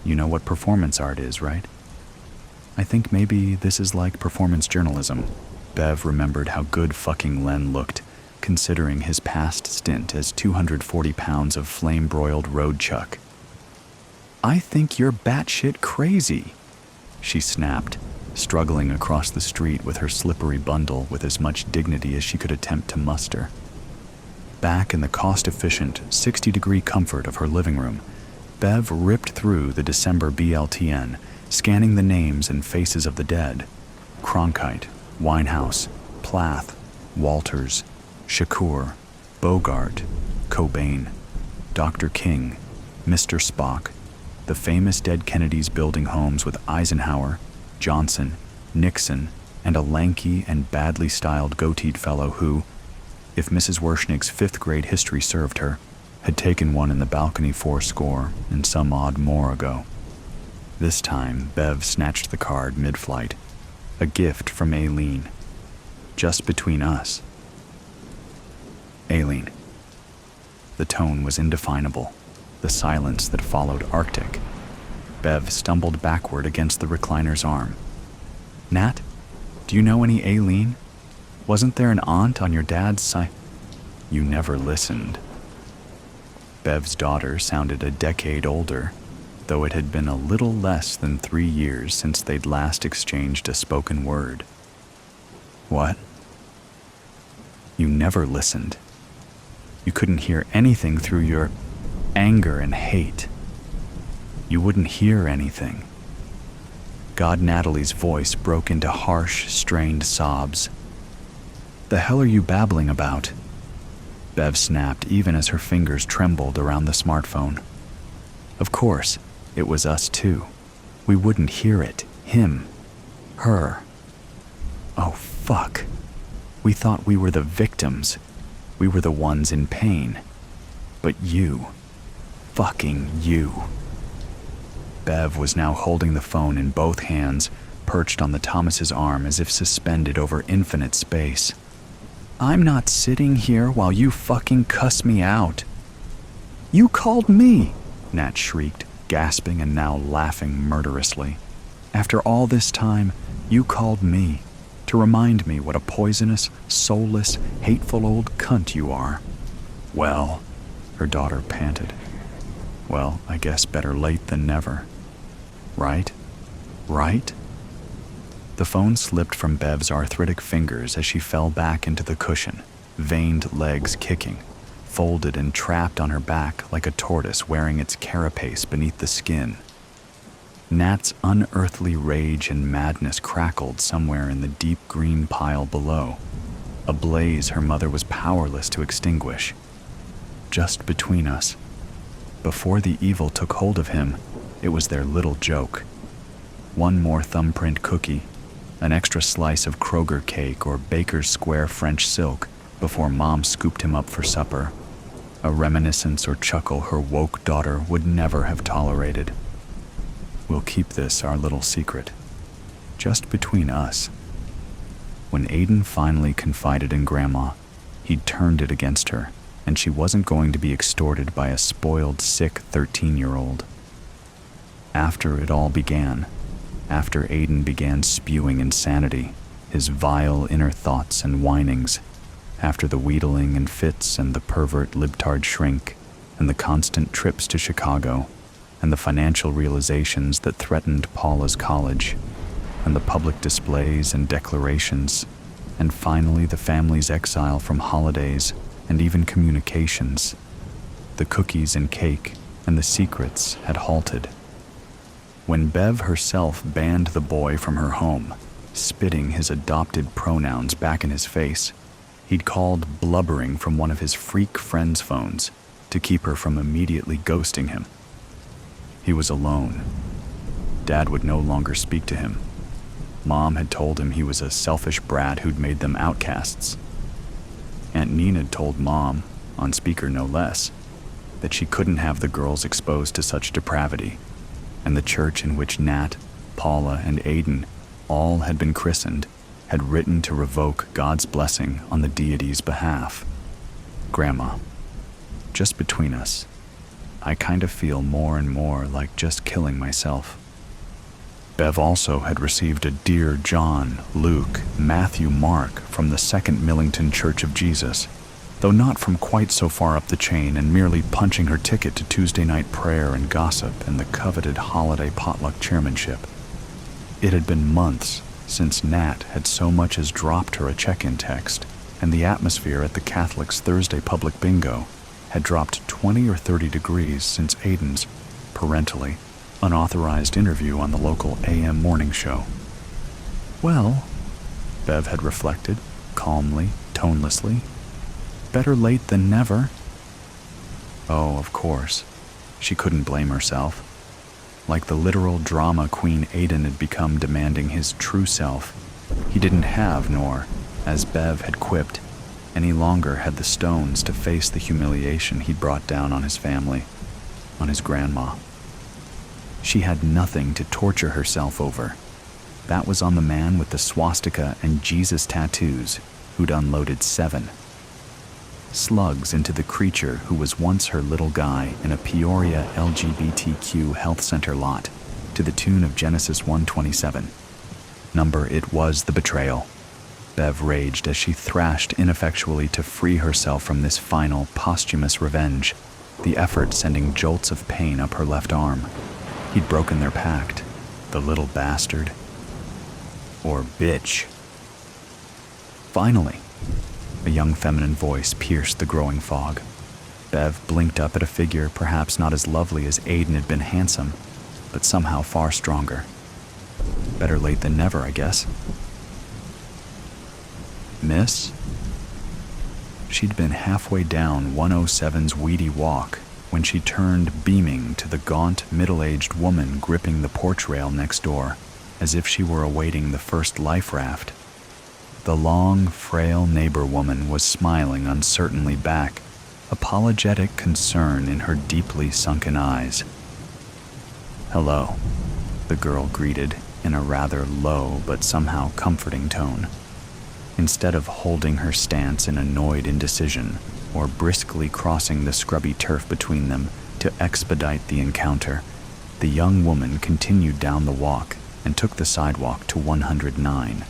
You know what performance art is, right? I think maybe this is like performance journalism. Bev remembered how good fucking Len looked, considering his past stint as 240 pounds of flame-broiled road chuck. "I think you're batshit crazy," she snapped, struggling across the street with her slippery bundle with as much dignity as she could attempt to muster. Back in the cost-efficient, 60-degree comfort of her living room, Bev ripped through the December BLTN, scanning the names and faces of the dead. Cronkite, Winehouse, Plath, Walters, Shakur, Bogart, Cobain, Dr. King, Mr. Spock, the famous dead Kennedys building homes with Eisenhower, Johnson, Nixon, and a lanky and badly styled goateed fellow who, if Mrs. Werschnick's fifth-grade history served her, had taken one in the balcony 40 and some odd more ago. This time, Bev snatched the card mid-flight, a gift from Aileen. Just between us. Aileen. The tone was indefinable, the silence that followed arctic. Bev stumbled backward against the recliner's arm. "Nat, do you know any Aileen? Wasn't there an aunt on your dad's side?" "You never listened." Bev's daughter sounded a decade older, though it had been a little less than 3 years since they'd last exchanged a spoken word. "What?" "You never listened. You couldn't hear anything through your anger and hate. You wouldn't hear anything." God Natalie's voice broke into harsh, strained sobs. "The hell are you babbling about?" Bev snapped even as her fingers trembled around the smartphone. Of course, it was us too. We wouldn't hear it. Him. Her. Oh, fuck. We thought we were the victims. We were the ones in pain. But you. Fucking you. Bev was now holding the phone in both hands, perched on the Thomas's arm as if suspended over infinite space. I'm not sitting here while you fucking cuss me out. You called me, Nat shrieked, gasping and now laughing murderously. After all this time, you called me to remind me what a poisonous, soulless, hateful old cunt you are. Well, her daughter panted. Well, I guess better late than never. Right? Right? The phone slipped from Bev's arthritic fingers as she fell back into the cushion, veined legs kicking, folded and trapped on her back like a tortoise wearing its carapace beneath the skin. Nat's unearthly rage and madness crackled somewhere in the deep green pile below, a blaze her mother was powerless to extinguish. Just between us. Before the evil took hold of him, it was their little joke. One more thumbprint cookie, an extra slice of Kroger cake or Baker's Square French silk before Mom scooped him up for supper. A reminiscence or chuckle her woke daughter would never have tolerated. We'll keep this our little secret, just between us. When Aiden finally confided in Grandma, he'd turned it against her, and she wasn't going to be extorted by a spoiled, sick 13-year-old. After it all began, after Aiden began spewing insanity, his vile inner thoughts and whinings, after the wheedling and fits and the pervert libtard shrink, and the constant trips to Chicago, and the financial realizations that threatened Paula's college, and the public displays and declarations, and finally the family's exile from holidays and even communications, the cookies and cake and the secrets had halted. When Bev herself banned the boy from her home, spitting his adopted pronouns back in his face, he'd called blubbering from one of his freak friends' phones to keep her from immediately ghosting him. He was alone. Dad would no longer speak to him. Mom had told him he was a selfish brat who'd made them outcasts. Aunt Nina told Mom, on speaker no less, that she couldn't have the girls exposed to such depravity, and the church in which Nat, Paula, and Aiden all had been christened had written to revoke God's blessing on the deity's behalf. Grandma, just between us, I kind of feel more and more like just killing myself. Bev also had received a Dear John, Luke, Matthew, Mark from the Second Millington Church of Jesus, though not from quite so far up the chain and merely punching her ticket to Tuesday night prayer and gossip and the coveted holiday potluck chairmanship. It had been months since Nat had so much as dropped her a check-in text, and the atmosphere at the Catholics' Thursday public bingo had dropped 20 or 30 degrees since Aiden's, parentally, unauthorized interview on the local AM morning show. Well, Bev had reflected, calmly, tonelessly, better late than never. Oh, of course, she couldn't blame herself. Like the literal drama queen Aiden had become demanding his true self, he didn't have, nor, as Bev had quipped, any longer had the stones to face the humiliation he'd brought down on his family, on his grandma. She had nothing to torture herself over. That was on the man with the swastika and Jesus tattoos who'd unloaded 7 slugs into the creature who was once her little guy in a Peoria LGBTQ health center lot to the tune of Genesis 1:27. Number it was the betrayal. Bev raged as she thrashed ineffectually to free herself from this final posthumous revenge, the effort sending jolts of pain up her left arm. He'd broken their pact, the little bastard. Or bitch. Finally, a young feminine voice pierced the growing fog. Bev blinked up at a figure perhaps not as lovely as Aiden had been handsome, but somehow far stronger. Better late than never, I guess. Miss? She'd been halfway down 107's weedy walk when she turned beaming to the gaunt, middle-aged woman gripping the porch rail next door, as if she were awaiting the first life raft. The long, frail neighbor woman was smiling uncertainly back, apologetic concern in her deeply sunken eyes. "Hello," the girl greeted in a rather low but somehow comforting tone. Instead of holding her stance in annoyed indecision or briskly crossing the scrubby turf between them to expedite the encounter, the young woman continued down the walk and took the sidewalk to 109.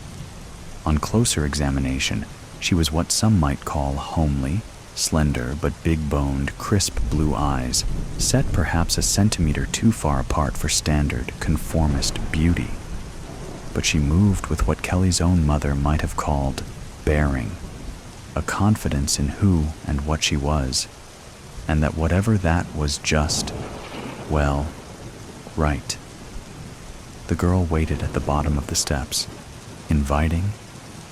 On closer examination, she was what some might call homely, slender but big-boned, crisp blue eyes, set perhaps a centimeter too far apart for standard, conformist beauty. But she moved with what Kelly's own mother might have called bearing, a confidence in who and what she was, and that whatever that was just, well, right. The girl waited at the bottom of the steps, inviting,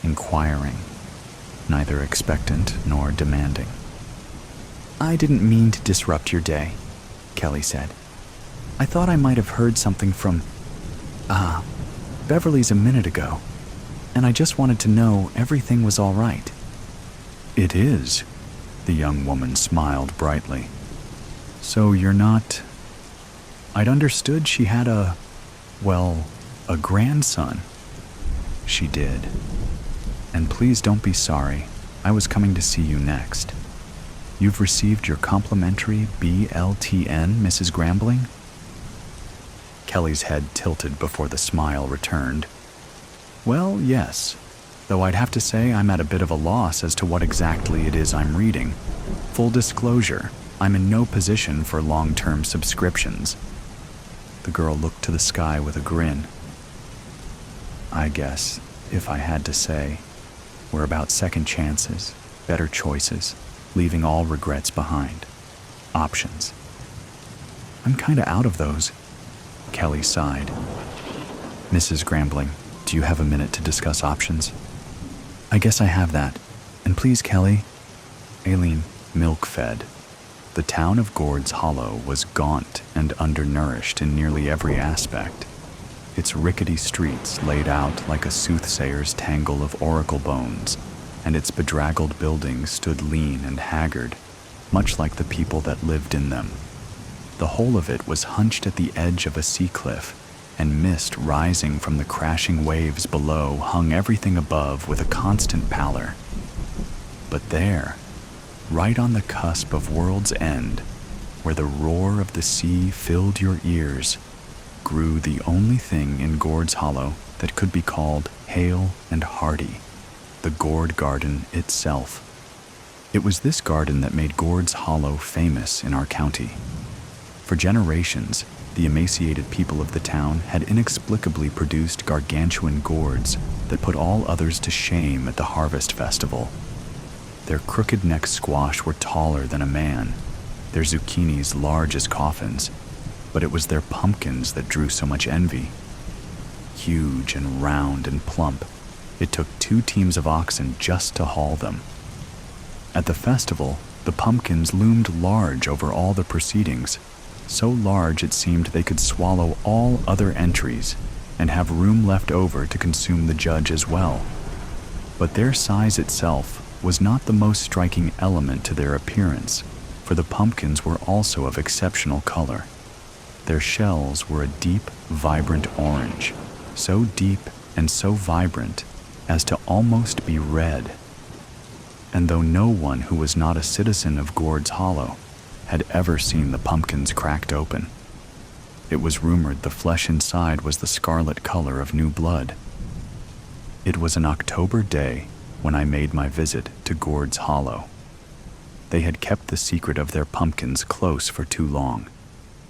inquiring, neither expectant nor demanding. "I didn't mean to disrupt your day," Kelly said. "I thought I might have heard something from, Beverly's a minute ago, and I just wanted to know everything was all right." "It is," the young woman smiled brightly. "So you're not... I'd understood she had a grandson." She did. "And please don't be sorry. I was coming to see you next. You've received your complimentary BLTN, Mrs. Grambling?" Kelly's head tilted before the smile returned. "Well, yes, though I'd have to say I'm at a bit of a loss as to what exactly it is I'm reading. Full disclosure, I'm in no position for long-term subscriptions." The girl looked to the sky with a grin. "I guess, if I had to say, we're about second chances, better choices, leaving all regrets behind. Options. I'm kinda out of those." Kelly sighed. "Mrs. Grambling, do you have a minute to discuss options?" "I guess I have that. And please, Kelly." Aileen milk-fed. The town of Gord's Hollow was gaunt and undernourished in nearly every aspect. Its rickety streets laid out like a soothsayer's tangle of oracle bones, and its bedraggled buildings stood lean and haggard, much like the people that lived in them. The whole of it was hunched at the edge of a sea cliff, and mist rising from the crashing waves below hung everything above with a constant pallor. But there, right on the cusp of world's end, where the roar of the sea filled your ears, grew the only thing in Gord's Hollow that could be called hale and hearty, the gourd garden itself. It was this garden that made Gord's Hollow famous in our county. For generations, the emaciated people of the town had inexplicably produced gargantuan gourds that put all others to shame at the harvest festival. Their crooked-necked squash were taller than a man, their zucchinis large as coffins, but it was their pumpkins that drew so much envy. Huge and round and plump, it took 2 teams of oxen just to haul them. At the festival, the pumpkins loomed large over all the proceedings, so large it seemed they could swallow all other entries and have room left over to consume the judge as well. But their size itself was not the most striking element to their appearance, for the pumpkins were also of exceptional color. Their shells were a deep, vibrant orange, so deep and so vibrant as to almost be red. And though no one who was not a citizen of Gord's Hollow had ever seen the pumpkins cracked open, it was rumored the flesh inside was the scarlet color of new blood. It was an October day when I made my visit to Gord's Hollow. They had kept the secret of their pumpkins close for too long,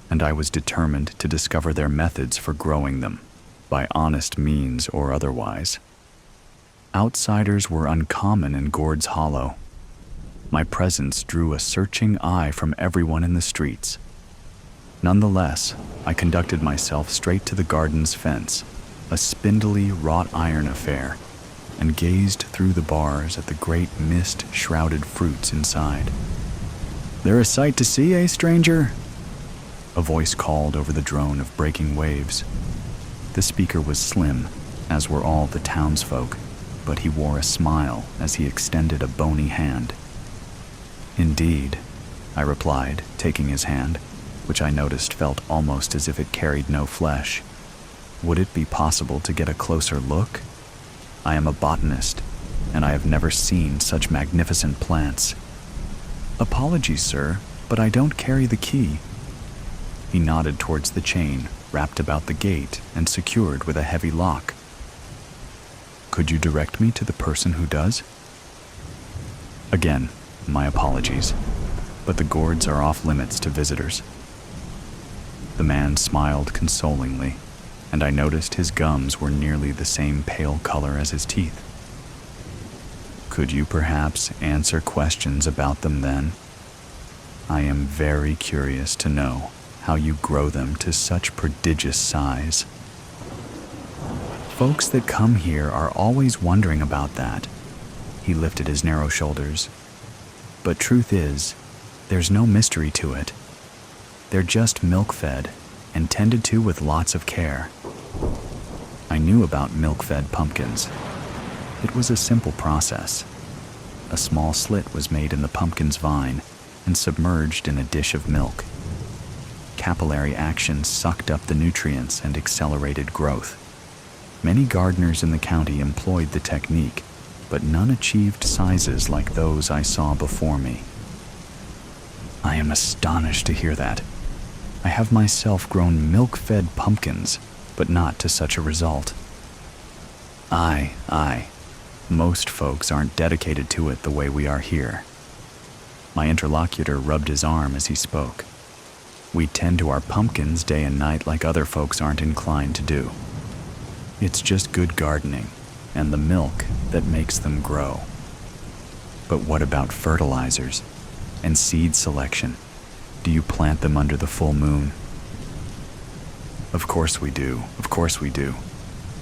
and I was determined to discover their methods for growing them, by honest means or otherwise. Outsiders were uncommon in Gord's Hollow. My presence drew a searching eye from everyone in the streets. Nonetheless, I conducted myself straight to the garden's fence, a spindly wrought iron affair, and gazed through the bars at the great mist-shrouded fruits inside. "They're a sight to see, eh, stranger?" A voice called over the drone of breaking waves. The speaker was slim, as were all the townsfolk, but he wore a smile as he extended a bony hand. "Indeed," I replied, taking his hand, which I noticed felt almost as if it carried no flesh. "Would it be possible to get a closer look? I am a botanist, and I have never seen such magnificent plants." "Apologies, sir, but I don't carry the key." He nodded towards the chain wrapped about the gate and secured with a heavy lock. "Could you direct me to the person who does?" Again, my apologies, but the gourds are off limits to visitors. The man smiled consolingly, and I noticed his gums were nearly the same pale color as his teeth. "Could you perhaps answer questions about them then? I am very curious to know how you grow them to such prodigious size." "Folks that come here are always wondering about that." He lifted his narrow shoulders. "But truth is, there's no mystery to it. They're just milk-fed and tended to with lots of care." I knew about milk-fed pumpkins. It was a simple process. A small slit was made in the pumpkin's vine and submerged in a dish of milk. Capillary action sucked up the nutrients and accelerated growth. Many gardeners in the county employed the technique, but none achieved sizes like those I saw before me. I am astonished to hear that. I have myself grown milk-fed pumpkins, but not to such a result. Aye. Most folks aren't dedicated to it the way we are here. My interlocutor rubbed his arm as he spoke. We tend to our pumpkins day and night like other folks aren't inclined to do. It's just good gardening and the milk that makes them grow. But what about fertilizers and seed selection? Do you plant them under the full moon?" Of course we do.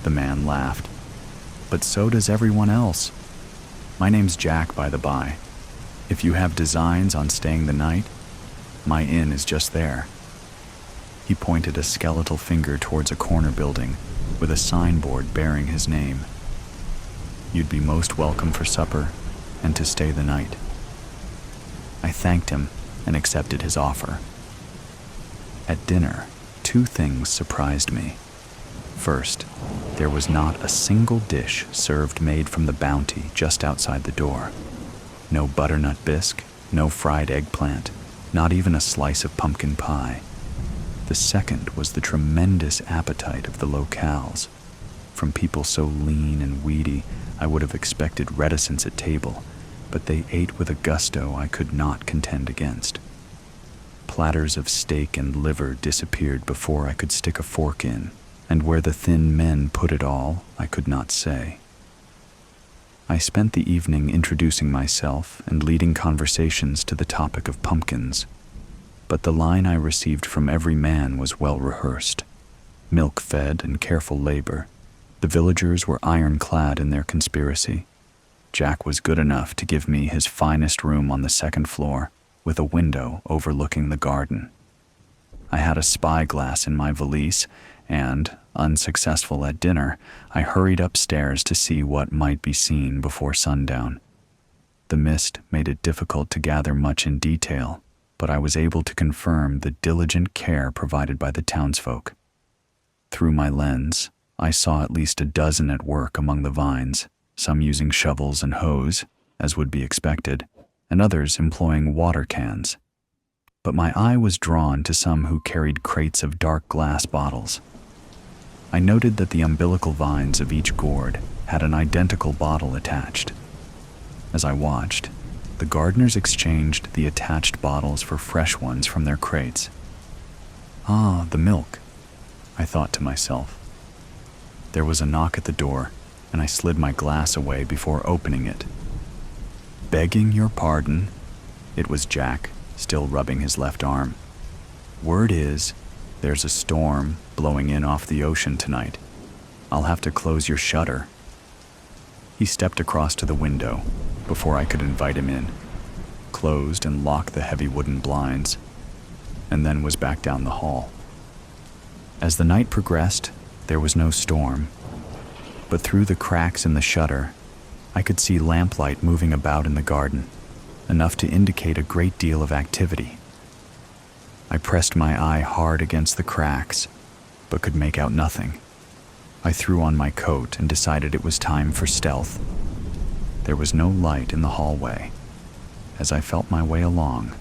The man laughed. "But so does everyone else. My name's Jack, by the by. If you have designs on staying the night, my inn is just there." He pointed a skeletal finger towards a corner building with a signboard bearing his name. "You'd be most welcome for supper and to stay the night." I thanked him and accepted his offer. At dinner, two things surprised me. First, there was not a single dish served made from the bounty just outside the door. No butternut bisque, no fried eggplant, not even a slice of pumpkin pie. The second was the tremendous appetite of the locals. From people so lean and weedy, I would have expected reticence at table, but they ate with a gusto I could not contend against. Platters of steak and liver disappeared before I could stick a fork in, and where the thin men put it all, I could not say. I spent the evening introducing myself and leading conversations to the topic of pumpkins, but the line I received from every man was well rehearsed. Milk-fed and careful labor, the villagers were ironclad in their conspiracy. Jack was good enough to give me his finest room on the second floor, with a window overlooking the garden. I had a spyglass in my valise, and, unsuccessful at dinner, I hurried upstairs to see what might be seen before sundown. The mist made it difficult to gather much in detail, but I was able to confirm the diligent care provided by the townsfolk. Through my lens, I saw at least a dozen at work among the vines, some using shovels and hoes, as would be expected, and others employing water cans. But my eye was drawn to some who carried crates of dark glass bottles. I noted that the umbilical vines of each gourd had an identical bottle attached. As I watched, the gardeners exchanged the attached bottles for fresh ones from their crates. "Ah, the milk," I thought to myself. There was a knock at the door, and I slid my glass away before opening it. "Begging your pardon," it was Jack, still rubbing his left arm. "Word is, there's a storm blowing in off the ocean tonight. I'll have to close your shutter." He stepped across to the window before I could invite him in. closed and locked the heavy wooden blinds, and then was back down the hall. As the night progressed, there was no storm, but through the cracks in the shutter, I could see lamplight moving about in the garden, enough to indicate a great deal of activity. I pressed my eye hard against the cracks, but could make out nothing. I threw on my coat and decided it was time for stealth. There was no light in the hallway. As I felt my way along,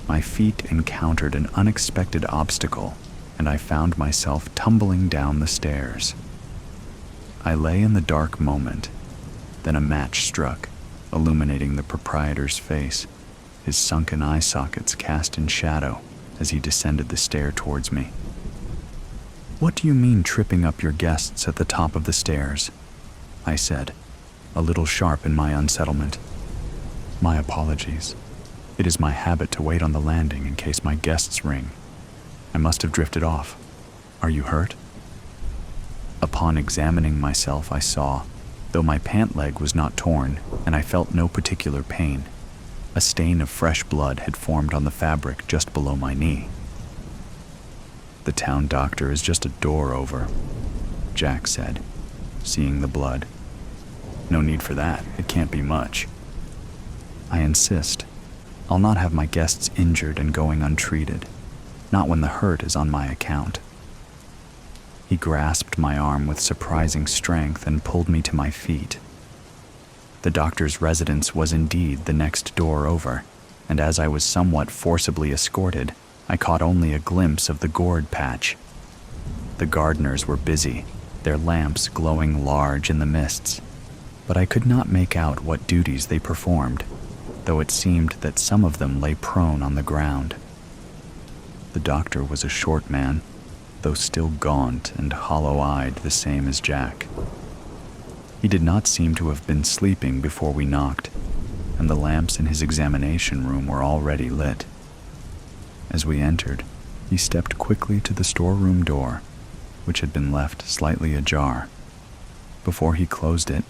my feet encountered an unexpected obstacle, and I found myself tumbling down the stairs. I lay in the dark moment. Then a match struck, illuminating the proprietor's face, his sunken eye sockets cast in shadow as he descended the stair towards me. "What do you mean tripping up your guests at the top of the stairs?" I said, a little sharp in my unsettlement. "My apologies. It is my habit to wait on the landing in case my guests ring. I must have drifted off. Are you hurt?" Upon examining myself, I saw, though my pant leg was not torn and I felt no particular pain, a stain of fresh blood had formed on the fabric just below my knee. "The town doctor is just a door over," Jack said, seeing the blood. "No need for that. It can't be much." "I insist. I'll not have my guests injured and going untreated, not when the hurt is on my account." He grasped my arm with surprising strength and pulled me to my feet. The doctor's residence was indeed the next door over, and as I was somewhat forcibly escorted, I caught only a glimpse of the gourd patch. The gardeners were busy, their lamps glowing large in the mists, but I could not make out what duties they performed, though it seemed that some of them lay prone on the ground. The doctor was a short man, though still gaunt and hollow-eyed the same as Jack. He did not seem to have been sleeping before we knocked, and the lamps in his examination room were already lit. As we entered, he stepped quickly to the storeroom door, which had been left slightly ajar. Before he closed it,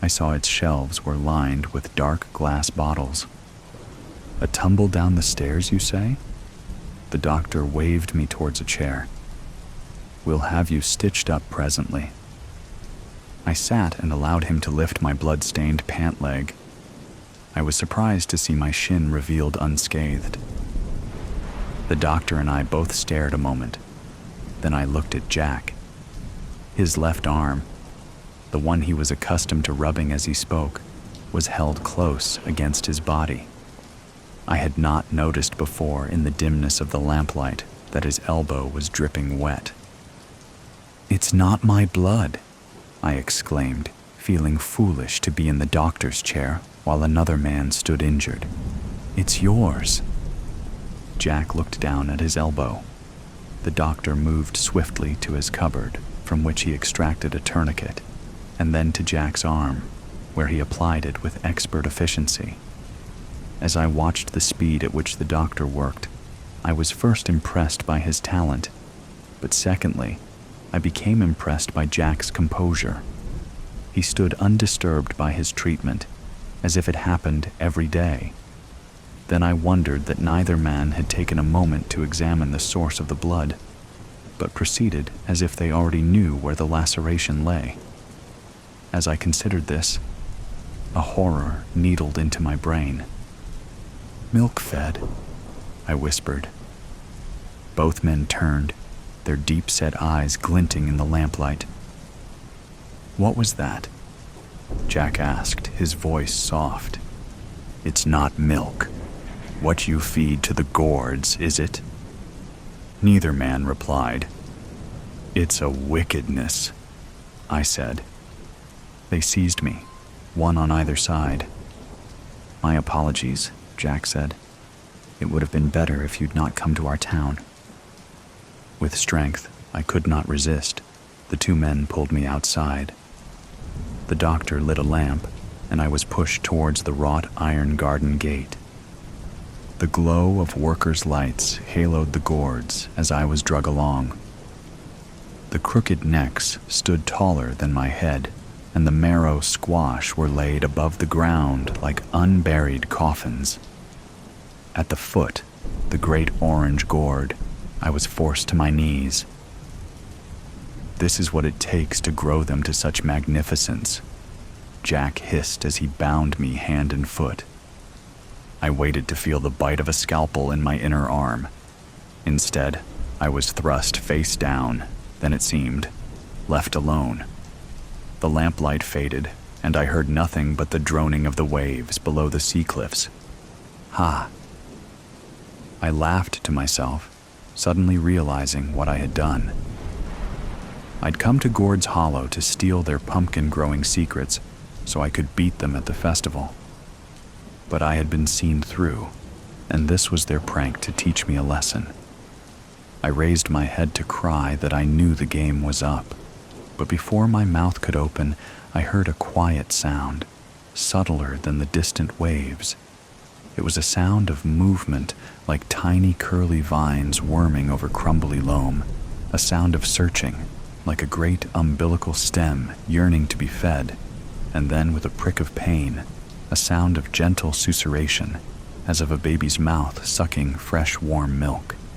I saw its shelves were lined with dark glass bottles. "A tumble down the stairs, you say?" The doctor waved me towards a chair. "We'll have you stitched up presently." I sat and allowed him to lift my blood-stained pant leg. I was surprised to see my shin revealed unscathed. The doctor and I both stared a moment. Then I looked at Jack. His left arm, the one he was accustomed to rubbing as he spoke, was held close against his body. I had not noticed before in the dimness of the lamplight that his elbow was dripping wet. "It's not my blood," I exclaimed, feeling foolish to be in the doctor's chair while another man stood injured. "It's yours." Jack looked down at his elbow. The doctor moved swiftly to his cupboard, from which he extracted a tourniquet, and then to Jack's arm, where he applied it with expert efficiency. As I watched the speed at which the doctor worked, I was first impressed by his talent, but secondly, I became impressed by Jack's composure. He stood undisturbed by his treatment, as if it happened every day. Then I wondered that neither man had taken a moment to examine the source of the blood, but proceeded as if they already knew where the laceration lay. As I considered this, a horror needled into my brain. "Milk-fed," I whispered. Both men turned, their deep-set eyes glinting in the lamplight. "What was that?" Jack asked, his voice soft. "It's not milk. What you feed to the gourds, is it?" Neither man replied. "It's a wickedness," I said. They seized me, one on either side. "My apologies," Jack said. "It would have been better if you'd not come to our town." With strength, I could not resist. The two men pulled me outside. The doctor lit a lamp, and I was pushed towards the wrought iron garden gate. The glow of workers' lights haloed the gourds as I was drug along. The crooked necks stood taller than my head, and the marrow squash were laid above the ground like unburied coffins. At the foot, the great orange gourd, I was forced to my knees. "This is what it takes to grow them to such magnificence," Jack hissed as he bound me hand and foot. I waited to feel the bite of a scalpel in my inner arm. Instead, I was thrust face down, then it seemed, left alone. The lamplight faded, and I heard nothing but the droning of the waves below the sea cliffs. Ha! I laughed to myself, suddenly realizing what I had done. I'd come to Gord's Hollow to steal their pumpkin-growing secrets so I could beat them at the festival. But I had been seen through, and this was their prank to teach me a lesson. I raised my head to cry that I knew the game was up, but before my mouth could open, I heard a quiet sound, subtler than the distant waves. It was a sound of movement, like tiny curly vines worming over crumbly loam, a sound of searching, like a great umbilical stem yearning to be fed, and then with a prick of pain, a sound of gentle susurration, as of a baby's mouth sucking fresh warm milk.